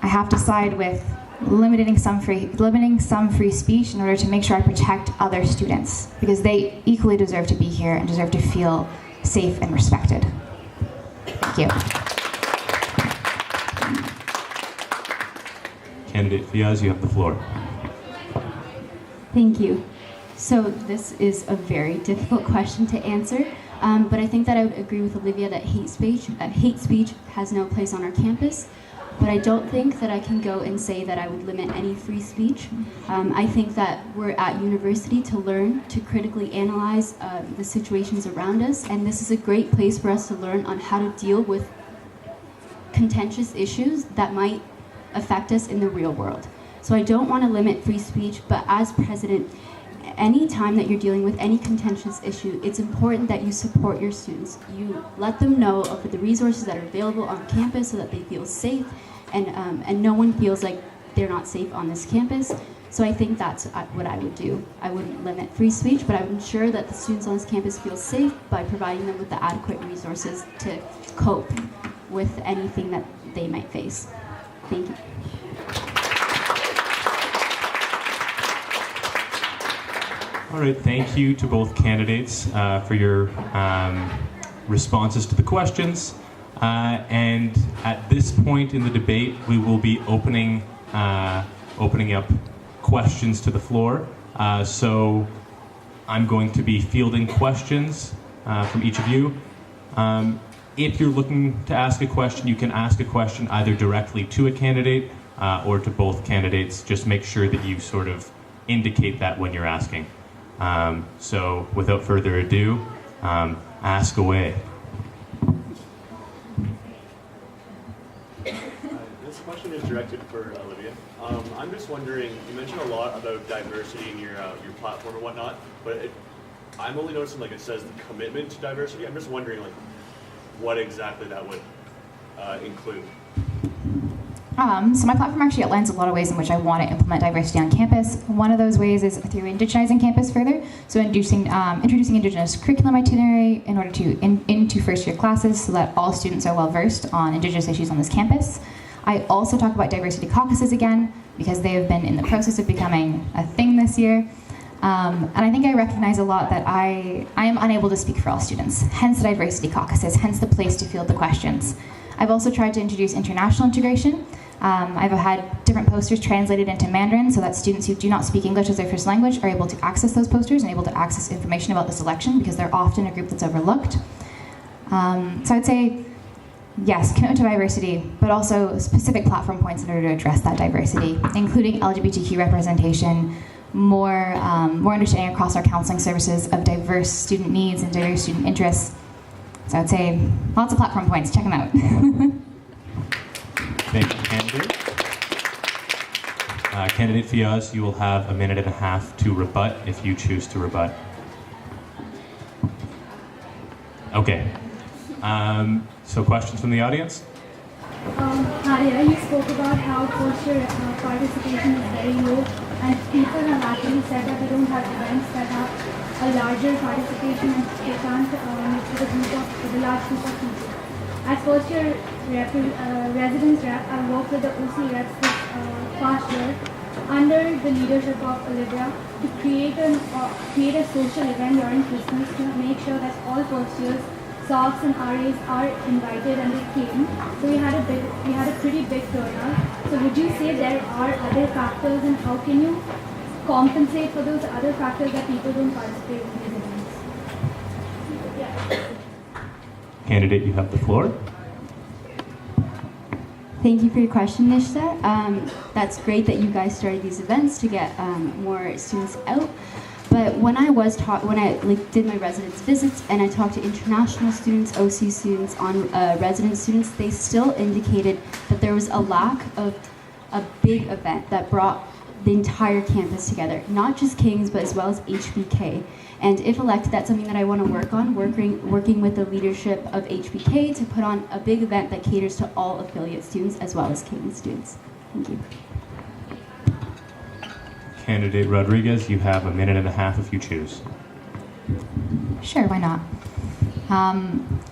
I have to side with limiting some free speech in order to make sure I protect other students, because they equally deserve to be here and deserve to feel safe and respected. Thank you. Candidate Fiaz, you have the floor. Thank you. So this is a very difficult question to answer, but I think that I would agree with Olivia that hate speech has no place on our campus. But I don't think that I can go and say that I would limit any free speech. I think that we're at university to learn to critically analyze the situations around us, and this is a great place for us to learn on how to deal with contentious issues that might affect us in the real world. So I don't want to limit free speech, but as president, any time that you're dealing with any contentious issue, it's important that you support your students. You let them know of the resources that are available on campus so that they feel safe, and no one feels like they're not safe on this campus. So I think that's what I would do. I wouldn't limit free speech, but I would ensure that the students on this campus feel safe by providing them with the adequate resources to cope with anything that they might face. Thank you. All right, thank you to both candidates for your responses to the questions. And at this point in the debate, we will be opening up questions to the floor. So I'm going to be fielding questions from each of you. If you're looking to ask a question, you can ask a question either directly to a candidate or to both candidates. Just make sure that you sort of indicate that when you're asking. So without further ado, ask away. This question is directed for Olivia. I'm just wondering, you mentioned a lot about diversity in your platform and whatnot, but I'm only noticing it says the commitment to diversity. I'm just wondering what exactly that would include. So my platform actually outlines a lot of ways in which I want to implement diversity on campus. One of those ways is through indigenizing campus further, so introducing Indigenous curriculum itinerary in order to into first-year classes so that all students are well-versed on Indigenous issues on this campus. I also talk about diversity caucuses again, because they have been in the process of becoming a thing this year. And I think I recognize a lot that I am unable to speak for all students, hence the diversity caucuses, hence the place to field the questions. I've also tried to introduce international integration. I've had different posters translated into Mandarin so that students who do not speak English as their first language are able to access those posters and able to access information about this election, because they're often a group that's overlooked. So I'd say, yes, commitment to diversity, but also specific platform points in order to address that diversity, including LGBTQ representation, more understanding across our counseling services of diverse student needs and diverse student interests. So I'd say lots of platform points. Check them out. Thank you, candidate. Candidate Fiaz, you will have 1.5 minutes to rebut if you choose to rebut. Okay. So questions from the audience? Hadia, you spoke about how first-year participation is very low, and people have actually said that they don't have events that have a larger participation and they can't mix with a large group of people. As first-year residence rep, I worked with the OC reps this past year under the leadership of Olivia to create a social event during Christmas to make sure that all first years, SOCs and RAs are invited and they came. So we had a pretty big turnout. So would you say there are other factors, and how can you compensate for those other factors that people don't participate in these events? Candidate, you have the floor. Thank you for your question, Nishta. That's great that you guys started these events to get more students out. But when I did my residence visits and I talked to international students, OC students, on resident students, they still indicated that there was a lack of a big event that brought the entire campus together, not just King's, but as well as HBK. And if elected, that's something that I want to work on, working with the leadership of HBK to put on a big event that caters to all affiliate students as well as King's students. Thank you. Candidate Rodrigues, you have 1.5 minutes if you choose. Sure, why not?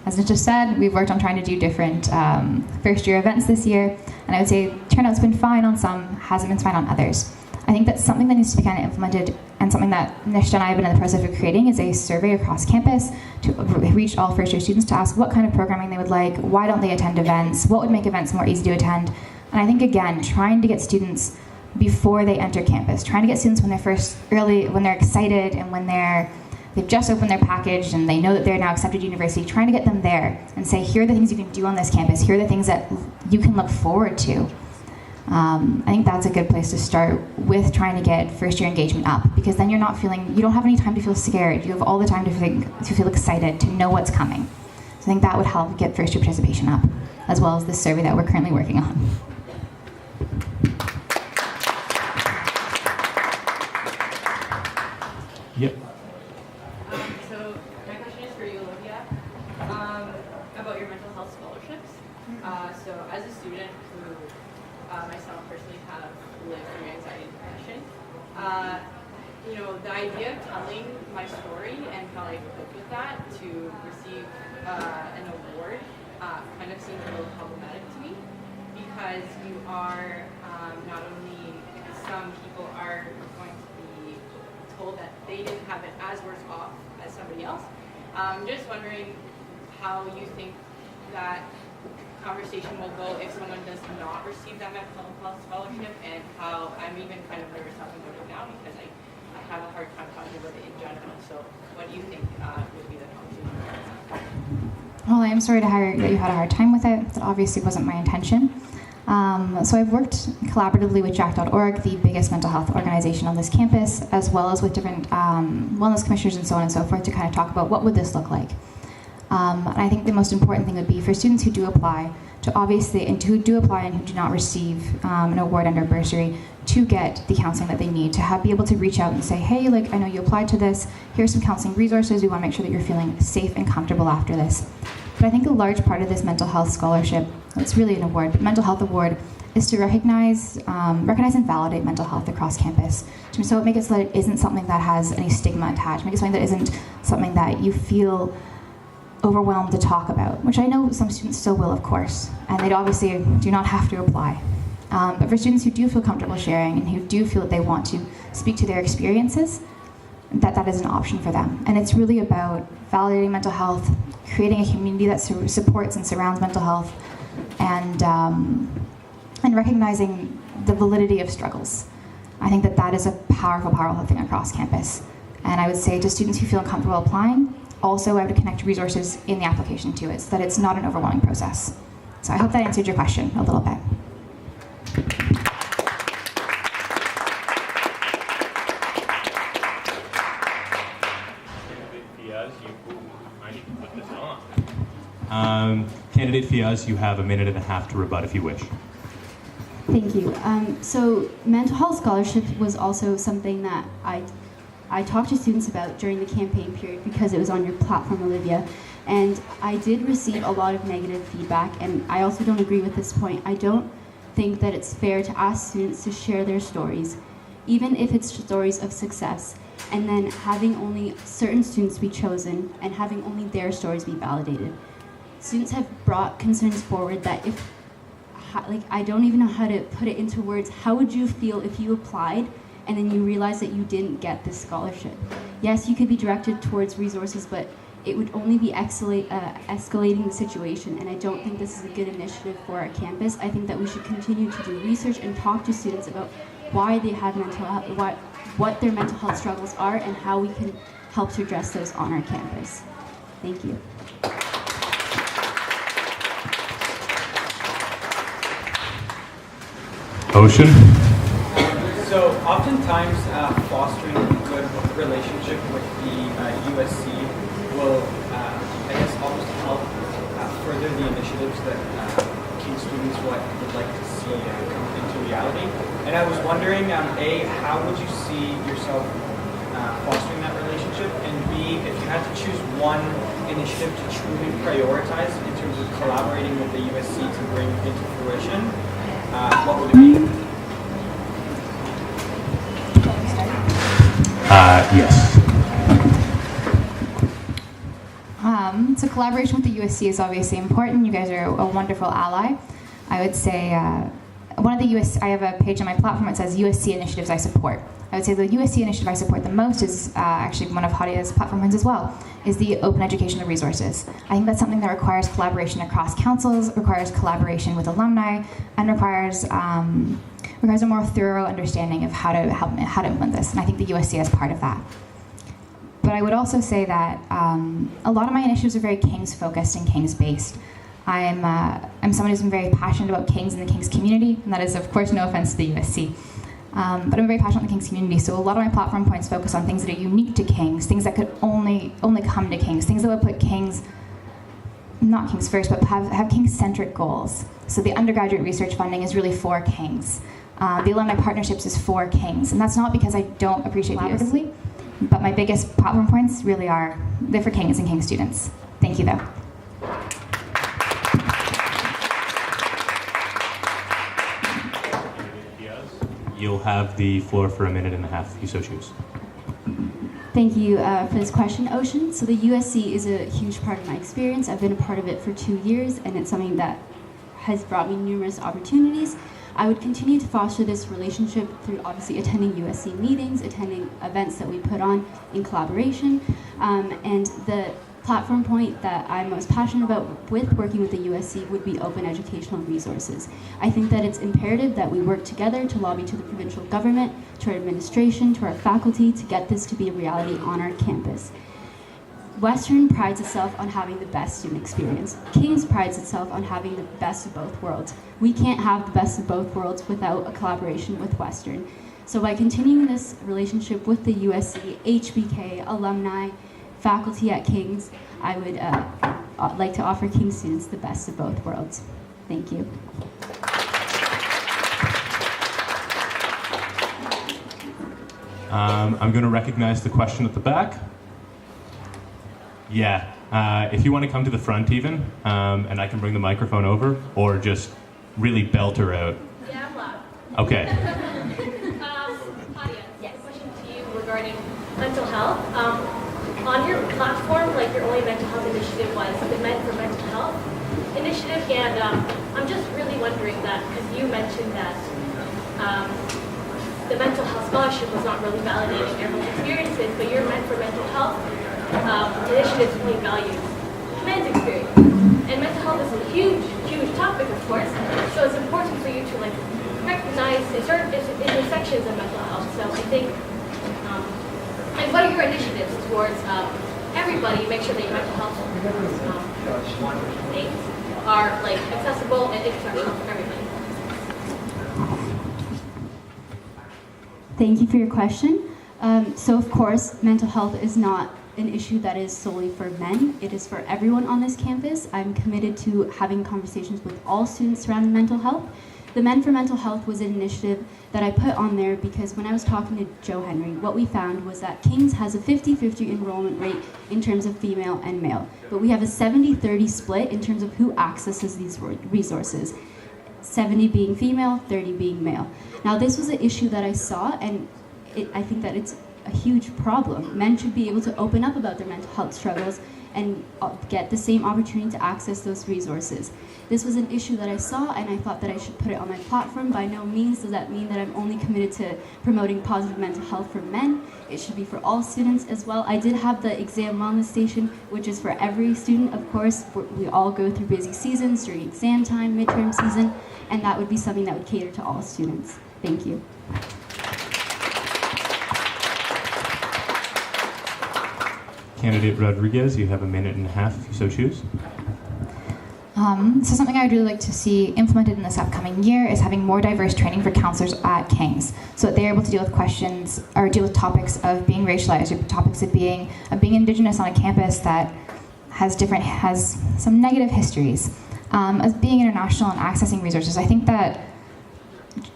As I just said, we've worked on trying to do different first-year events this year, and I would say turnout's been fine on some, hasn't been fine on others. I think that's something that needs to be kind of implemented, and something that Nishta and I have been in the process of creating is a survey across campus to reach all first-year students to ask what kind of programming they would like, why don't they attend events, what would make events more easy to attend. And I think, again, trying to get students before they enter campus, trying to get students when they're excited and when they've just opened their package and they know that they're now accepted to university, trying to get them there and say, here are the things you can do on this campus, here are the things that you can look forward to. I think that's a good place to start with trying to get first year engagement up, because then you don't have any time to feel scared. You have all the time to feel excited, to know what's coming. So I think that would help get first year participation up, as well as this survey that we're currently working on. Yep. So my question is for you, Olivia, about your mental health scholarships. So as a student who myself personally have lived through anxiety and depression, the idea of telling my story and how I coped with that to receive an award kind of seems a little problematic to me, because you are not only, some people are going to be told that they didn't have it as worse off as somebody else. Just wondering how you think that conversation will go if someone does not receive that mental health scholarship, and how I'm even kind of nervous talking about it now because I have a hard time talking about it in general. So what do you think would be the conversation? Well, I am sorry to hear that you had a hard time with it. That obviously wasn't my intention. So I've worked collaboratively with Jack.org, the biggest mental health organization on this campus, as well as with different wellness commissioners and so on and so forth, to kind of talk about what would this look like. And I think the most important thing would be for students who do apply and who do not receive an award under bursary, to get the counseling that they need, to be able to reach out and say, hey, I know you applied to this, here's some counseling resources, we want to make sure that you're feeling safe and comfortable after this. But I think a large part of this mental health scholarship, it's really an award, but mental health award, is to recognize and validate mental health across campus. So make it so that it isn't something that has any stigma attached. Make it something that isn't something that you feel overwhelmed to talk about, which I know some students still will, of course, and they obviously do not have to apply. But for students who do feel comfortable sharing and who do feel that they want to speak to their experiences, that is an option for them. And it's really about validating mental health, creating a community that supports and surrounds mental health, and recognizing the validity of struggles. I think that is a powerful, powerful thing across campus. And I would say to students who feel uncomfortable applying, also I would connect resources in the application to it so that it's not an overwhelming process. So I hope that answered your question a little bit. Candidate Fiaz, you have a minute and a half to rebut if you wish. Thank you. So mental health scholarship was also something that I talked to students about during the campaign period because it was on your platform, Olivia. And I did receive a lot of negative feedback, and I also don't agree with this point. I don't think that it's fair to ask students to share their stories, even if it's stories of success, and then having only certain students be chosen and having only their stories be validated. Students have brought concerns forward that I don't even know how to put it into words. How would you feel if you applied and then you realized that you didn't get this scholarship? Yes, you could be directed towards resources, but it would only be escalating the situation, and I don't think this is a good initiative for our campus. I think that we should continue to do research and talk to students about why they have mental health, what their mental health struggles are, and how we can help to address those on our campus. Thank you. Ocean? So oftentimes fostering a good relationship with the USC will, almost help further the initiatives that King students would like to see come into reality. And I was wondering, A, how would you see yourself fostering that relationship? And B, if you had to choose one initiative to truly prioritize in terms of collaborating with the USC to bring into fruition, what would it be? Yes. So collaboration with the USC is obviously important. You guys are a wonderful ally. I would say one of the I have a page on my platform that says USC initiatives I support. I would say the USC initiative I support the most is actually one of Hadia's platform ones as well, is the open educational resources. I think that's something that requires collaboration across councils, requires collaboration with alumni, and requires a more thorough understanding of how to implement this. And I think the USC is part of that. But I would also say that a lot of my initiatives are very Kings focused and Kings based. I'm someone who's been very passionate about Kings and the Kings community, and that is of course no offense to the USC. But I'm very passionate about the Kings community, so a lot of my platform points focus on things that are unique to Kings, things that could only come to Kings, things that would put Kings, not Kings first, but have Kings-centric goals. So the undergraduate research funding is really for Kings. The alumni partnerships is for Kings, and that's not because I don't appreciate collaboratively, but my biggest platform points really are, they're for Kings and Kings students. Thank you though. You'll have the floor for a minute and a half if you so choose. Thank you for this question, Ocean. So the USC is a huge part of my experience. I've been a part of it for 2 years, and it's something that has brought me numerous opportunities. I would continue to foster this relationship through obviously attending USC meetings, attending events that we put on in collaboration, and the platform point that I'm most passionate about with working with the USC would be open educational resources. I think that it's imperative that we work together to lobby to the provincial government, to our administration, to our faculty to get this to be a reality on our campus. Western prides itself on having the best student experience. King's prides itself on having the best of both worlds. We can't have the best of both worlds without a collaboration with Western. So by continuing this relationship with the USC, HBK, alumni, faculty at King's, I would like to offer King students the best of both worlds. Thank you. I'm going to recognize the question at the back. Yeah, if you want to come to the front even, and I can bring the microphone over, or just really belt her out. Okay. Hadia, yes. Question to you regarding mental health. On your platform, like your only mental health initiative was the Men for Mental Health initiative, and I'm just really wondering that because you mentioned that the mental health scholarship was not really validating everyone's experiences, but your Men for Mental Health initiative only values men's experience. And mental health is a huge, huge topic, of course, so it's important for you to like recognize certain intersections of mental health. So I think, and what are your initiatives towards everybody make sure that your mental health things are like accessible and intersectional for everybody? Thank you for your question. So of course, mental health is not an issue that is solely for men. It is for everyone on this campus. I'm committed to having conversations with all students surrounding mental health. The Men for Mental Health was an initiative that I put on there because when I was talking to Joe Henry, what we found was that King's has a 50-50 enrollment rate in terms of female and male, but we have a 70-30 split in terms of who accesses these resources. 70 being female, 30 being male. Now this was an issue that I saw, and I think that it's a huge problem. Men should be able to open up about their mental health struggles and get the same opportunity to access those resources. This was an issue that I saw, and I thought that I should put it on my platform. By no means does that mean that I'm only committed to promoting positive mental health for men. It should be for all students as well. I did have the exam wellness station, which is for every student, of course. We all go through busy seasons during exam time, midterm season, and that would be something that would cater to all students. Thank you. Candidate Rodrigues, you have a minute and a half if you so choose. So something I would really like to see implemented in this upcoming year is having more diverse training for counselors at King's, so that they're able to deal with questions or deal with topics of being racialized or topics of being Indigenous on a campus that has some negative histories. As being international and accessing resources, I think that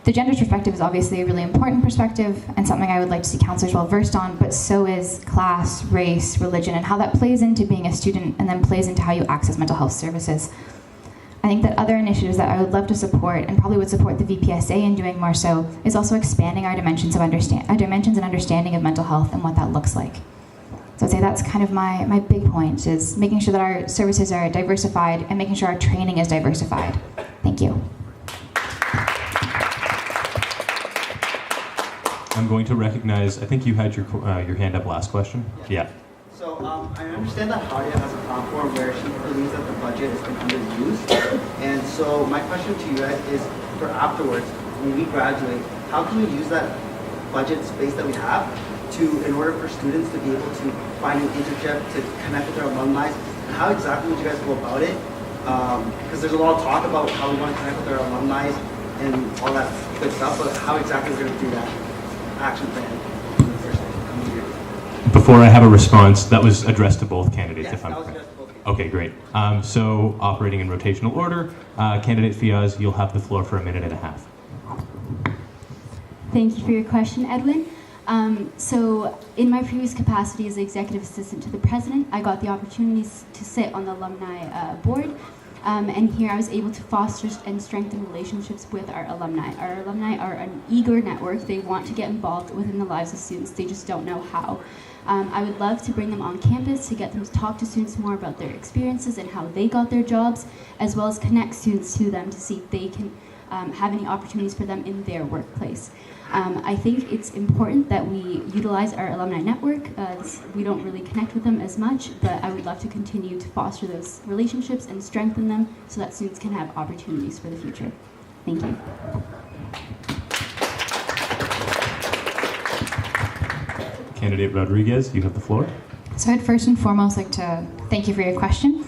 the gender perspective is obviously a really important perspective and something I would like to see counselors well versed on, but so is class, race, religion, and how that plays into being a student and then plays into how you access mental health services. I think that other initiatives that I would love to support and probably would support the VPSA in doing more so is also expanding our dimensions and understanding of mental health and what that looks like. So I'd say that's kind of my big point, is making sure that our services are diversified and making sure our training is diversified. Thank you. I'm going to recognize, I think you had your hand up last question. Yeah. So I understand that Hadia has a platform where she believes that the budget has been underused. And so my question to you guys is, for afterwards, when we graduate, how can we use that budget space that we have in order for students to be able to find an internship, to connect with their alumni? And how exactly would you guys go about it? Because there's a lot of talk about how we want to connect with our alumni and all that good stuff, but how exactly we're going to do that action plan in the first coming year? Before I have a response, that was addressed to both candidates, Yes, if I'm that was correct. addressed to both candidates. Okay, great. So operating in rotational order, candidate Fiaz, you'll have the floor for a minute and a half. Thank you for your question, Edwin. So in my previous capacity as the executive assistant to the president, I got the opportunity to sit on the alumni board. And here I was able to foster and strengthen relationships with our alumni. Our alumni are an eager network. They want to get involved within the lives of students. They just don't know how. I would love to bring them on campus to get them to talk to students more about their experiences and how they got their jobs, as well as connect students to them to see if they can have any opportunities for them in their workplace. I think it's important that we utilize our alumni network. We don't really connect with them as much, but I would love to continue to foster those relationships and strengthen them so that students can have opportunities for the future. Thank you. Candidate Rodrigues, you have the floor. So I'd first and foremost like to thank you for your question.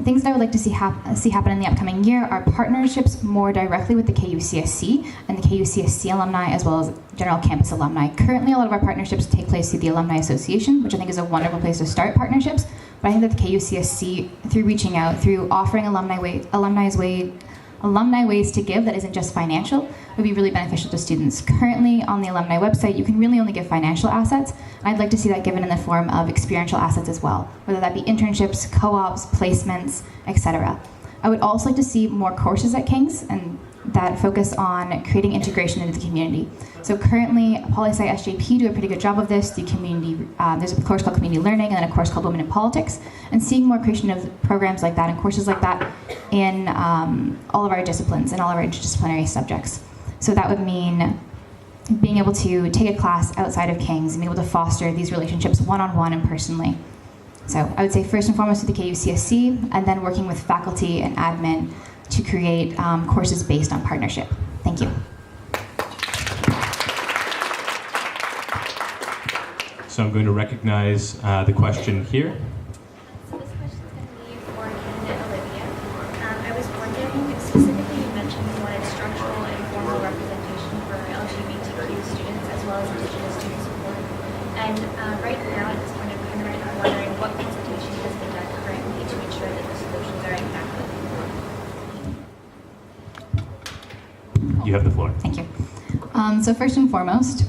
Things that I would like to see happen in the upcoming year are partnerships more directly with the KUCSC and the KUCSC alumni, as well as general campus alumni. Currently, a lot of our partnerships take place through the Alumni Association, which I think is a wonderful place to start partnerships. But I think that the KUCSC, through reaching out, through offering alumni ways to give that isn't just financial, would be really beneficial to students. Currently, on the alumni website, you can really only give financial assets. I'd like to see that given in the form of experiential assets as well, whether that be internships, co-ops, placements, etc. I would also like to see more courses at King's, and that focus on creating integration into the community. So currently, Poli-Sci SJP do a pretty good job of this. The community, there's a course called Community Learning and then a course called Women in Politics, and seeing more creation of programs like that and courses like that in all of our disciplines and all of our interdisciplinary subjects. So that would mean being able to take a class outside of King's and be able to foster these relationships one-on-one and personally. So I would say first and foremost with the KUCSC, and then working with faculty and admin to create courses based on partnership. Thank you. So I'm going to recognize the question here. So this question is going to be for candidate Olivia. I was wondering, specifically you mentioned you wanted structural and formal representation for LGBTQ students as well as Indigenous student support. And right now at this point I'm wondering what consultation has been done currently to ensure that the solutions are impactful. You have the floor. Thank you. So first and foremost,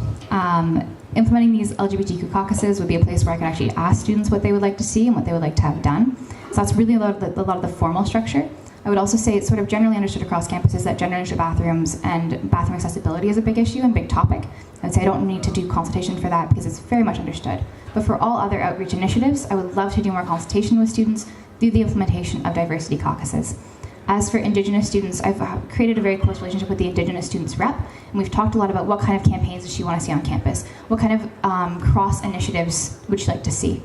implementing these LGBTQ caucuses would be a place where I could actually ask students what they would like to see and what they would like to have done. So that's really a lot of the formal structure. I would also say it's sort of generally understood across campuses that gender neutral bathrooms and bathroom accessibility is a big issue and big topic. I would say I don't need to do consultation for that because it's very much understood. But for all other outreach initiatives, I would love to do more consultation with students through the implementation of diversity caucuses. As for Indigenous students, I've created a very close relationship with the Indigenous students rep, and we've talked a lot about what kind of campaigns does she want to see on campus, what kind of cross initiatives would she like to see.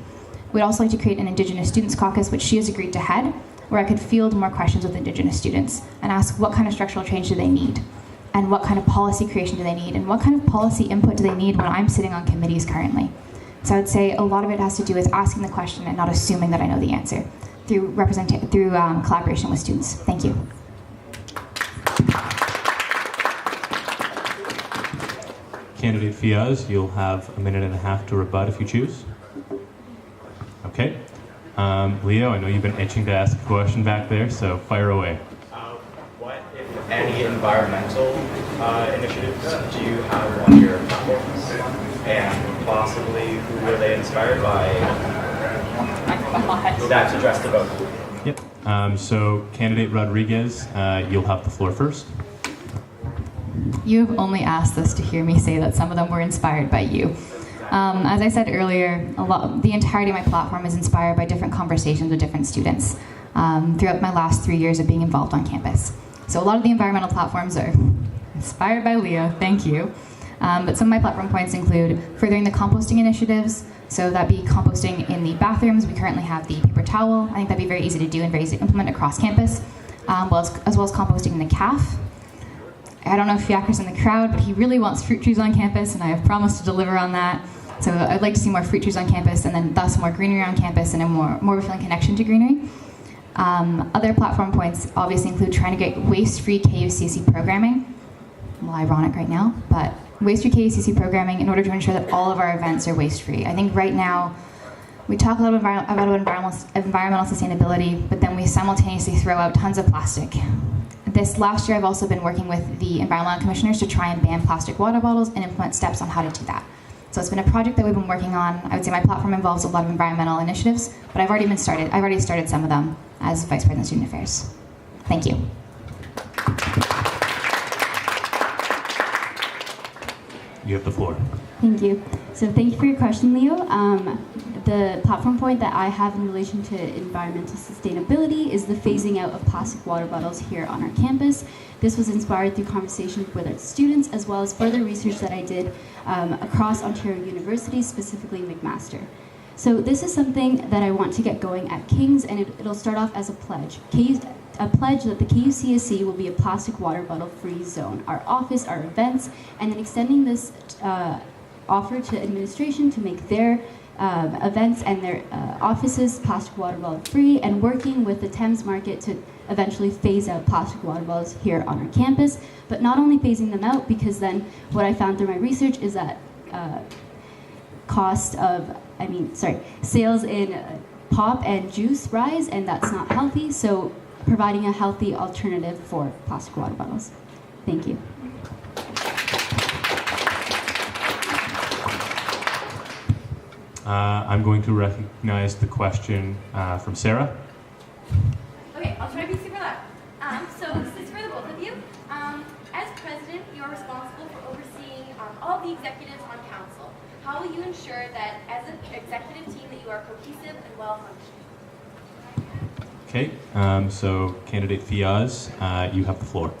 We'd also like to create an Indigenous students caucus, which she has agreed to head, where I could field more questions with Indigenous students and ask what kind of structural change do they need, and what kind of policy creation do they need, and what kind of policy input do they need when I'm sitting on committees currently. So I would say a lot of it has to do with asking the question and not assuming that I know the answer, through collaboration with students. Thank you. Candidate Fiaz, you'll have a minute and a half to rebut if you choose. Okay. Leo, I know you've been itching to ask a question back there, so fire away. What, if any, environmental initiatives do you have on your platforms? And possibly who were they inspired by? That's addressed to both. Yep. So candidate Rodrigues, you'll have the floor first. You have only asked us to hear me say that some of them were inspired by you. As I said earlier, the entirety of my platform is inspired by different conversations with different students throughout my last 3 years of being involved on campus. So a lot of the environmental platforms are inspired by Leo, thank you. But some of my platform points include furthering the composting initiatives, so that'd be composting in the bathrooms. We currently have the paper towel. I think that'd be very easy to do and very easy to implement across campus, as well as composting in the CAF. I don't know if Fiaz is in the crowd, but he really wants fruit trees on campus, and I have promised to deliver on that. So I'd like to see more fruit trees on campus, and then thus more greenery on campus and a more of a feeling connection to greenery. Other platform points obviously include trying to get waste-free KUCSC programming. Well, ironic right now, but waste-free KUCSC programming in order to ensure that all of our events are waste-free. I think right now we talk a lot about environmental sustainability, but then we simultaneously throw out tons of plastic. This last year, I've also been working with the environmental commissioners to try and ban plastic water bottles and implement steps on how to do that. So it's been a project that we've been working on. I would say my platform involves a lot of environmental initiatives, but I've already started some of them as Vice President of Student Affairs. Thank you. You have the floor. Thank you. So thank you for your question, Leo. The platform point that I have in relation to environmental sustainability is the phasing out of plastic water bottles here on our campus. This was inspired through conversations with our students as well as further research that I did across Ontario universities, specifically McMaster. So this is something that I want to get going at King's, and it'll start off as a pledge. A pledge that the KUCSC will be a plastic water bottle free zone. Our office, our events, and then extending this offer to administration to make their events and their offices plastic water bottle free, and working with the Thames Market to eventually phase out plastic water bottles here on our campus. But not only phasing them out, because then what I found through my research is that sales in pop and juice rise, and that's not healthy. So providing a healthy alternative for plastic water bottles. Thank you. I'm going to recognize the question from Sarah. Okay, I'll try to be super loud. So this is for the both of you. executives on council. How will you ensure that as an executive team that you are cohesive and well-functioning? Okay, so candidate Fiaz, you have the floor.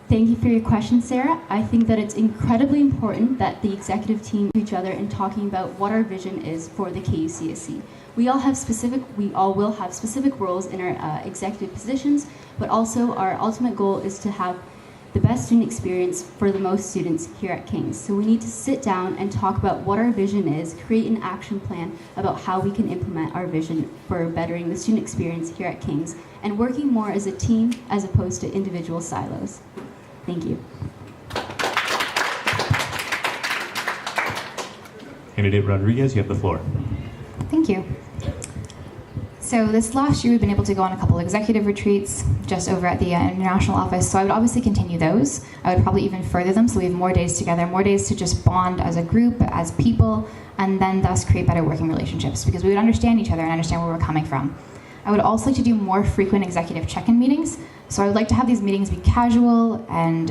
Thank you for your question, Sarah. I think that it's incredibly important that the executive team to each other and talking about what our vision is for the KUCSC. We all will have specific roles in our executive positions, but also our ultimate goal is to have the best student experience for the most students here at King's. So we need to sit down and talk about what our vision is, create an action plan about how we can implement our vision for bettering the student experience here at King's, and working more as a team as opposed to individual silos. Thank you. Candidate Rodrigues, you have the floor. Thank you. So this last year, we've been able to go on a couple executive retreats just over at the international office. So I would obviously continue those. I would probably even further them so we have more days together, more days to just bond as a group, as people, and then thus create better working relationships because we would understand each other and understand where we're coming from. I would also like to do more frequent executive check-in meetings. So I would like to have these meetings be casual and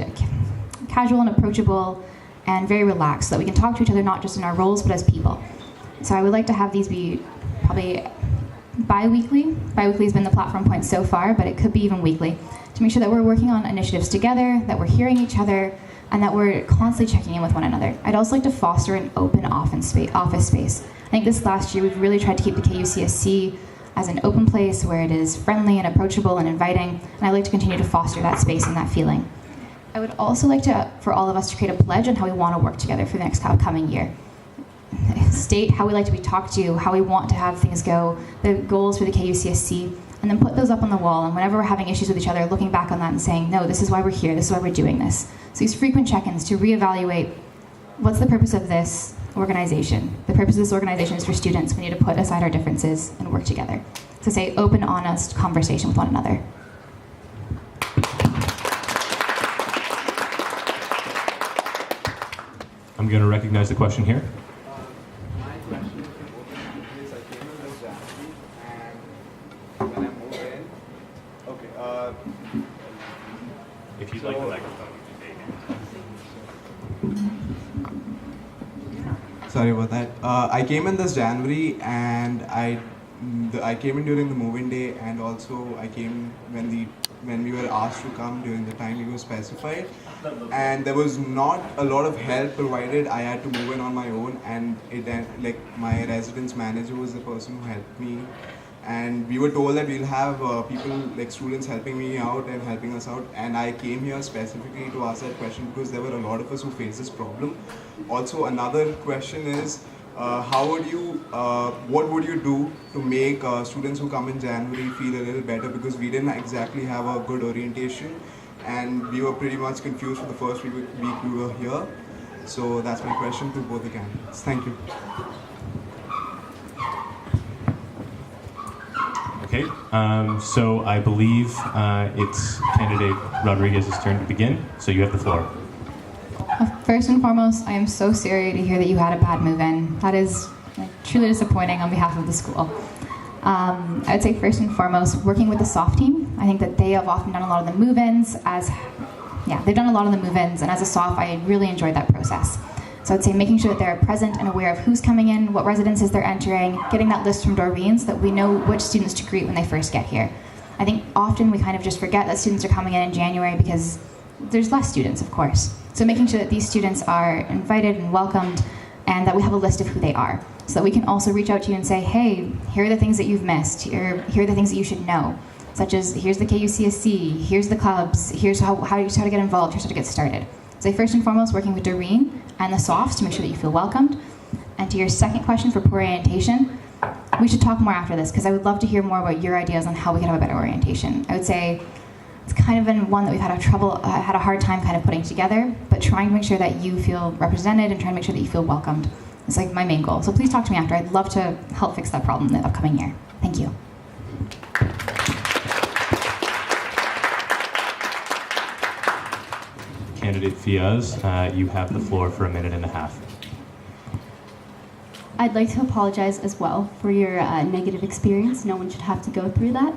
approachable and very relaxed so that we can talk to each other not just in our roles but as people. So I would like to have these be probably bi-weekly. Bi-weekly has been the platform point so far, but it could be even weekly to make sure that we're working on initiatives together, that we're hearing each other, and that we're constantly checking in with one another. I'd also like to foster an open office space. I think this last year we've really tried to keep the KUCSC as an open place where it is friendly and approachable and inviting, and I'd like to continue to foster that space and that feeling. I would also like for all of us to create a pledge on how we want to work together for the next coming year. State how we like to be talked to, how we want to have things go, the goals for the KUCSC, and then put those up on the wall, and whenever we're having issues with each other, looking back on that and saying, no, this is why we're here, this is why we're doing this. So these frequent check-ins to reevaluate what's the purpose of this organization. The purpose of this organization is for students. We need to put aside our differences and work together. So say open, honest conversation with one another. I'm going to recognize the question here. My question is I came in this January and when I moved in, okay, If you'd like the microphone, you can take it. Sorry about that. I came in this January and I came in during the move-in day, and also I came when we were asked to come during the time we were specified, and there was not a lot of help provided. I had to move in on my own, and my residence manager was the person who helped me, and we were told that we'll have people like students helping me out and helping us out, and I came here specifically to ask that question because there were a lot of us who faced this problem. Also, another question is, what would you do to make students who come in January feel a little better, because we didn't exactly have a good orientation and we were pretty much confused for the first week we were here. So that's my question to both the candidates. Thank you. Okay, so I believe it's candidate Rodrigues' turn to begin, so you have the floor. First and foremost, I am so sorry to hear that you had a bad move-in. That is truly disappointing on behalf of the school. I would say first and foremost, working with the SOF team, I think that they have often done a lot of the move-ins they've done a lot of the move-ins, and as a SOF, I really enjoyed that process. So I'd say making sure that they're present and aware of who's coming in, what residences they're entering, getting that list from Doreen so that we know which students to greet when they first get here. I think often we kind of just forget that students are coming in January because there's less students, of course. So making sure that these students are invited and welcomed, and that we have a list of who they are, so that we can also reach out to you and say, hey, here are the things that you've missed, here are the things that you should know, such as here's the KUCSC, here's the clubs, here's how to get involved, here's how to get started. So first and foremost, working with Doreen and the SOFs to make sure that you feel welcomed. And to your second question for poor orientation, we should talk more after this, because I would love to hear more about your ideas on how we can have a better orientation. I would say it's kind of been one that we've had a hard time kind of putting together, but trying to make sure that you feel represented and trying to make sure that you feel welcomed is like my main goal. So please talk to me after. I'd love to help fix that problem in the upcoming year. Thank you. Candidate Fiaz, you have the floor for 1.5 minutes. I'd like to apologize as well for your negative experience. No one should have to go through that.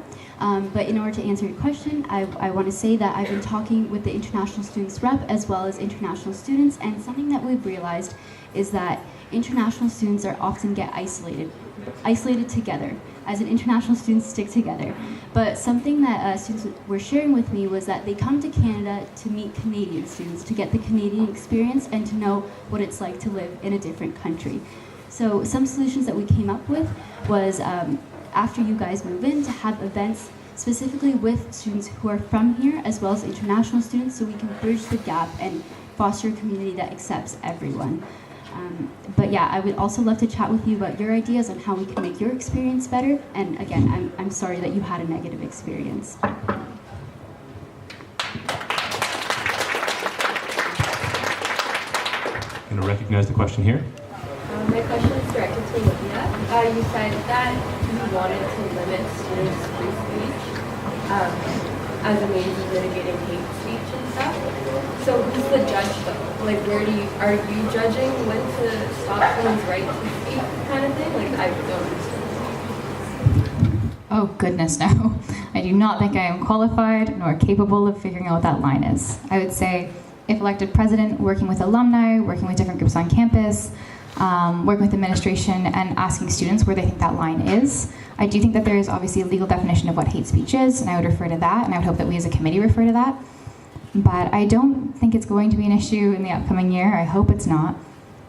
But in order to answer your question, I want to say that I've been talking with the international students rep as well as international students, and something that we've realized is that international students are often get isolated together. As an international students stick together. But something that students were sharing with me was that they come to Canada to meet Canadian students, to get the Canadian experience and to know what it's like to live in a different country. So some solutions that we came up with was after you guys move in, to have events specifically with students who are from here as well as international students, so we can bridge the gap and foster a community that accepts everyone. But yeah, I would also love to chat with you about your ideas on how we can make your experience better. And again, I'm sorry that you had a negative experience. I'm going to recognize the question here. My question is directed to Olivia. You said that you wanted to limit students' free speech as a means of mitigating hate speech and stuff. So who's the judge though? Like, are you judging when to stop someone's right to speak kind of thing? Like, I don't understand. Oh goodness, no. I do not think I am qualified nor capable of figuring out what that line is. I would say, if elected president, working with alumni, working with different groups on campus, working with administration and asking students where they think that line is. I do think that there is obviously a legal definition of what hate speech is, and I would refer to that, and I would hope that we as a committee refer to that. But I don't think it's going to be an issue in the upcoming year. I hope it's not.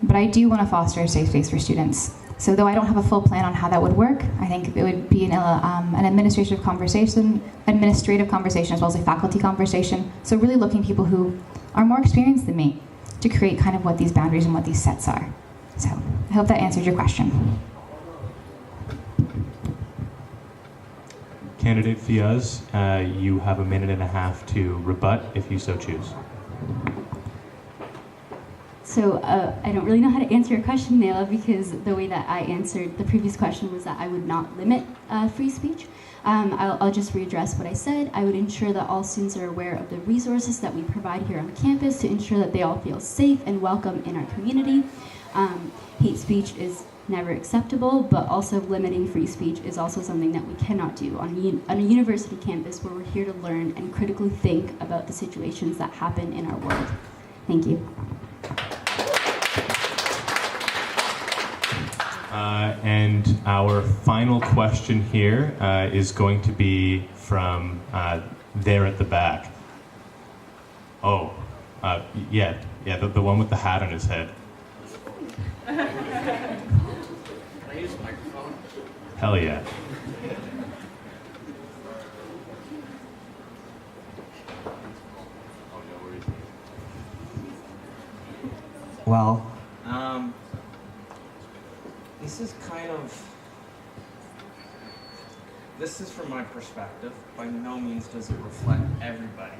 But I do want to foster a safe space for students. So though I don't have a full plan on how that would work, I think it would be an administrative conversation as well as a faculty conversation. So really looking at people who are more experienced than me to create kind of what these boundaries and what these sets are. So I hope that answered your question. Candidate Fiaz, you have 1.5 minutes to rebut if you so choose. So I don't really know how to answer your question, Naila, because the way that I answered the previous question was that I would not limit free speech. I'll just readdress what I said. I would ensure that all students are aware of the resources that we provide here on campus to ensure that they all feel safe and welcome in our community. Hate speech is never acceptable, but also limiting free speech is also something that we cannot do on a university campus where we're here to learn and critically think about the situations that happen in our world. Thank you. And our final question here is going to be from there at the back. Oh, yeah, the one with the hat on his head. Can I use the microphone? Hell yeah. Well, this is from my perspective. By no means does it reflect everybody.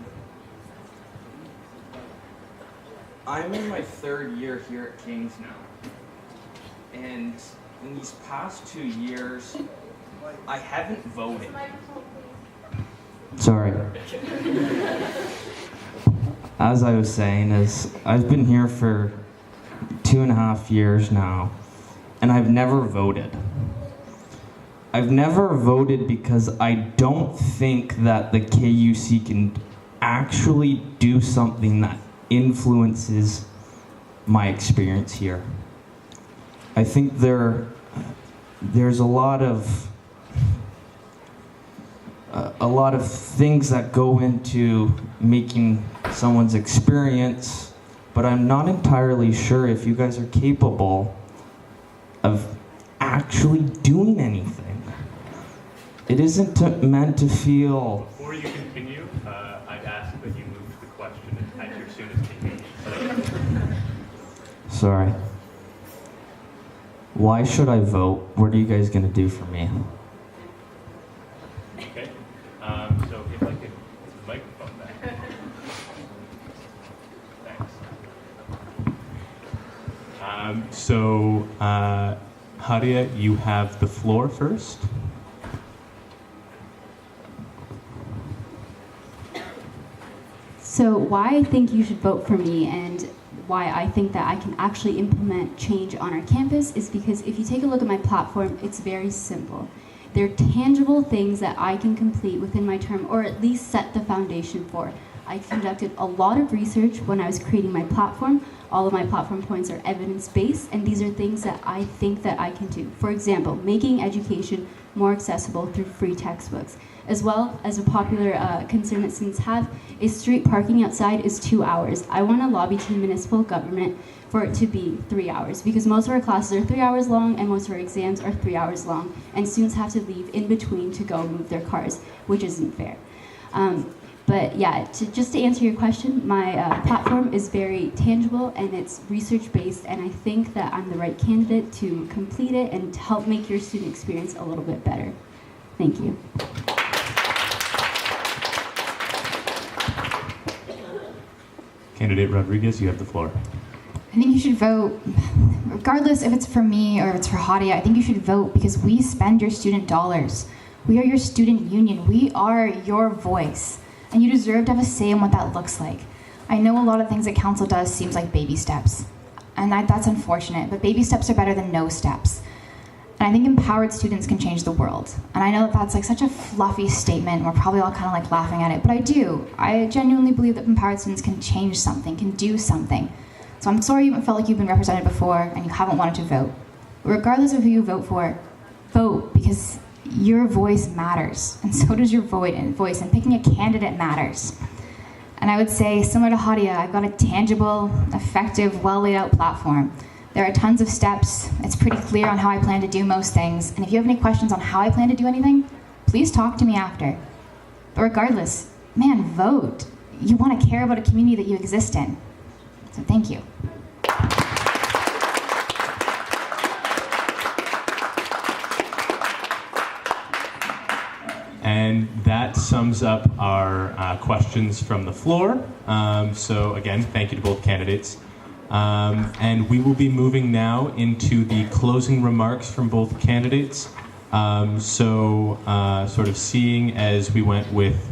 I'm in my 3rd year here at King's now. And in these past 2 years, I haven't voted. Sorry. As I was saying, I've been here for 2.5 years now, and I've never voted. I've never voted because I don't think that the KUC can actually do something that influences my experience here. I think there's a lot of things that go into making someone's experience, but I'm not entirely sure if you guys are capable of actually doing anything. It isn't meant to feel... Before you continue, I'd ask that you move to the question at your soonest convenience. Sorry. Why should I vote? What are you guys going to do for me? Okay, so if I could, the microphone back. Thanks. Hadia, you have the floor first. So why I think you should vote for me and why I think that I can actually implement change on our campus is because if you take a look at my platform, it's very simple. They're tangible things that I can complete within my term, or at least set the foundation for. I conducted a lot of research when I was creating my platform. All of my platform points are evidence-based, and these are things that I think that I can do. For example, making education more accessible through free textbooks, as well as a popular concern that students have is street parking outside is 2 hours. I want to lobby to the municipal government for it to be 3 hours, because most of our classes are 3 hours long and most of our exams are 3 hours long, and students have to leave in between to go move their cars, which isn't fair. But yeah, just to answer your question, my platform is very tangible and it's research-based, and I think that I'm the right candidate to complete it and to help make your student experience a little bit better. Thank you. Candidate Rodrigues, you have the floor. I think you should vote, regardless if it's for me or if it's for Hadia. I think you should vote because we spend your student dollars. We are your student union. We are your voice. And you deserve to have a say in what that looks like. I know a lot of things that council does seems like baby steps, and that's unfortunate, but baby steps are better than no steps. And I think empowered students can change the world. And I know that that's like such a fluffy statement, and we're probably all kind of like laughing at it, but I do. I genuinely believe that empowered students can change something, can do something. So I'm sorry you haven't felt like you've been represented before and you haven't wanted to vote. But regardless of who you vote for, vote, because your voice matters, and so does your voice, and picking a candidate matters. And I would say, similar to Hadia, I've got a tangible, effective, well laid out platform. There are tons of steps. It's pretty clear on how I plan to do most things. And if you have any questions on how I plan to do anything, please talk to me after. But regardless, man, vote. You want to care about a community that you exist in. So thank you. And that sums up our questions from the floor. So again, thank you to both candidates. And we will be moving now into the closing remarks from both candidates. Sort of seeing as we went with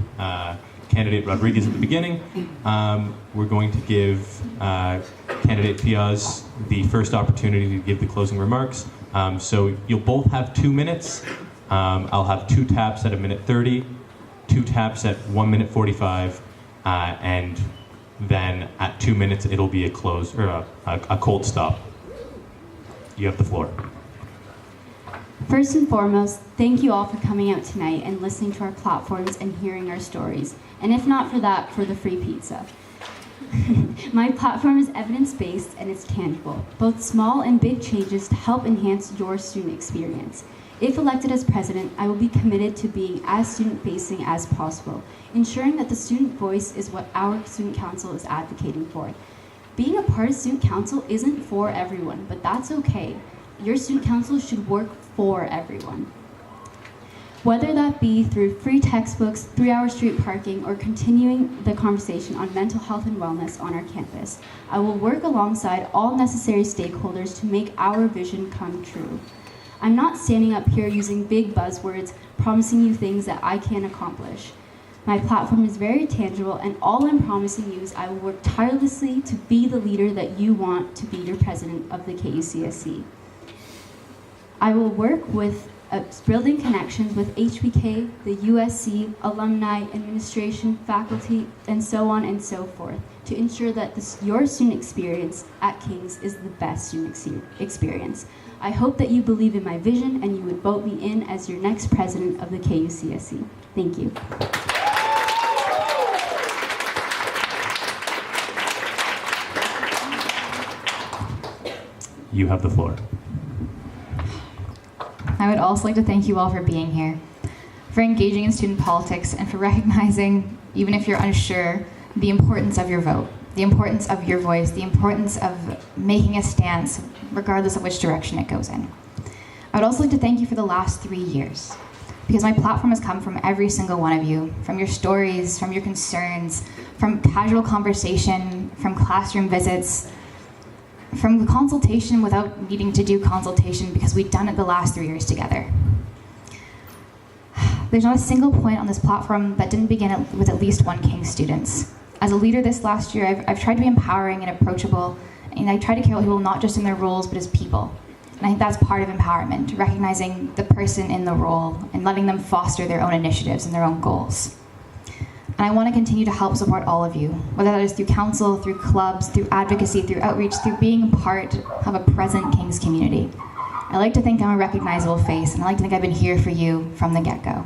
candidate Rodrigues at the beginning, we're going to give candidate Fiaz the first opportunity to give the closing remarks. So you'll both have 2 minutes. I'll have 2 taps at 1:30, 2 taps at 1:45, and then at 2 minutes it'll be a close or a cold stop. You have the floor. First and foremost, thank you all for coming out tonight and listening to our platforms and hearing our stories. And if not for that, for the free pizza. My platform is evidence-based and it's tangible, both small and big changes to help enhance your student experience. If elected as president, I will be committed to being as student-facing as possible, ensuring that the student voice is what our student council is advocating for. Being a part of student council isn't for everyone, but that's okay. Your student council should work for everyone. Whether that be through free textbooks, 3-hour street parking, or continuing the conversation on mental health and wellness on our campus, I will work alongside all necessary stakeholders to make our vision come true. I'm not standing up here using big buzzwords, promising you things that I can't accomplish. My platform is very tangible, and all I'm promising you is I will work tirelessly to be the leader that you want to be your president of the KUCSC. I will work with building connections with HBK, the USC, alumni, administration, faculty, and so on and so forth to ensure that your student experience at King's is the best student experience. I hope that you believe in my vision and you would vote me in as your next president of the KUCSC. Thank you. You have the floor. I would also like to thank you all for being here, for engaging in student politics, and for recognizing, even if you're unsure, the importance of your vote, the importance of your voice, the importance of making a stance, regardless of which direction it goes in. I would also like to thank you for the last 3 years, because my platform has come from every single one of you, from your stories, from your concerns, from casual conversation, from classroom visits, from the consultation without needing to do consultation because we've done it the last 3 years together. There's not a single point on this platform that didn't begin with at least one King students. As a leader this last year, I've tried to be empowering and approachable, and I try to care about people not just in their roles, but as people. And I think that's part of empowerment, recognizing the person in the role and letting them foster their own initiatives and their own goals. And I want to continue to help support all of you, whether that is through council, through clubs, through advocacy, through outreach, through being part of a present Kings community. I like to think I'm a recognizable face, and I like to think I've been here for you from the get-go.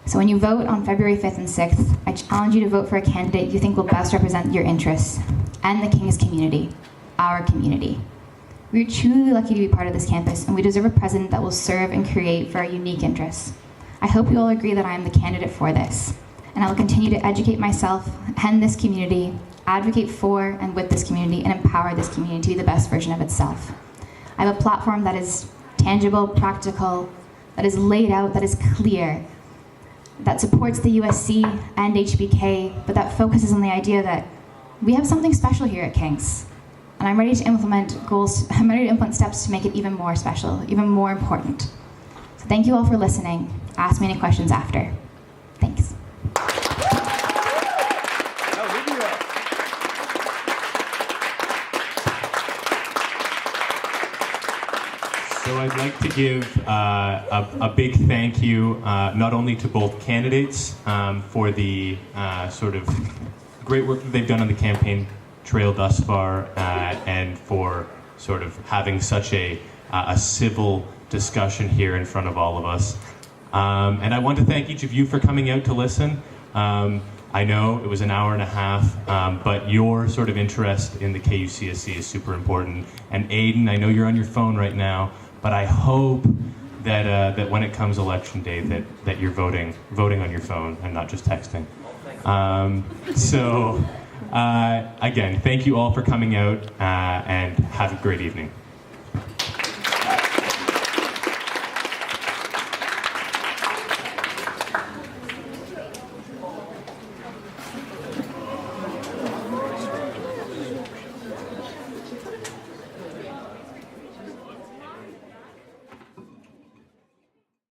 So when you vote on February 5th and 6th, I challenge you to vote for a candidate you think will best represent your interests and the Kings community, our community. We're truly lucky to be part of this campus, and we deserve a president that will serve and create for our unique interests. I hope you all agree that I am the candidate for this, and I will continue to educate myself and this community, advocate for and with this community, and empower this community to be the best version of itself. I have a platform that is tangible, practical, that is laid out, that is clear, that supports the USC and HBK, but that focuses on the idea that we have something special here at Kings. And I'm ready to implement goals, I'm ready to implement steps to make it even more special, even more important. So thank you all for listening. Ask me any questions after. Thanks. So I'd like to give a big thank you not only to both candidates for the sort of great work that they've done on the campaign trail thus far and for sort of having such a civil discussion here in front of all of us. And I want to thank each of you for coming out to listen. I know it was an hour and a half, but your sort of interest in the KUCSC is super important. And Aiden, I know you're on your phone right now, but I hope that that when it comes election day, that you're voting on your phone and not just texting. Again, thank you all for coming out, and have a great evening.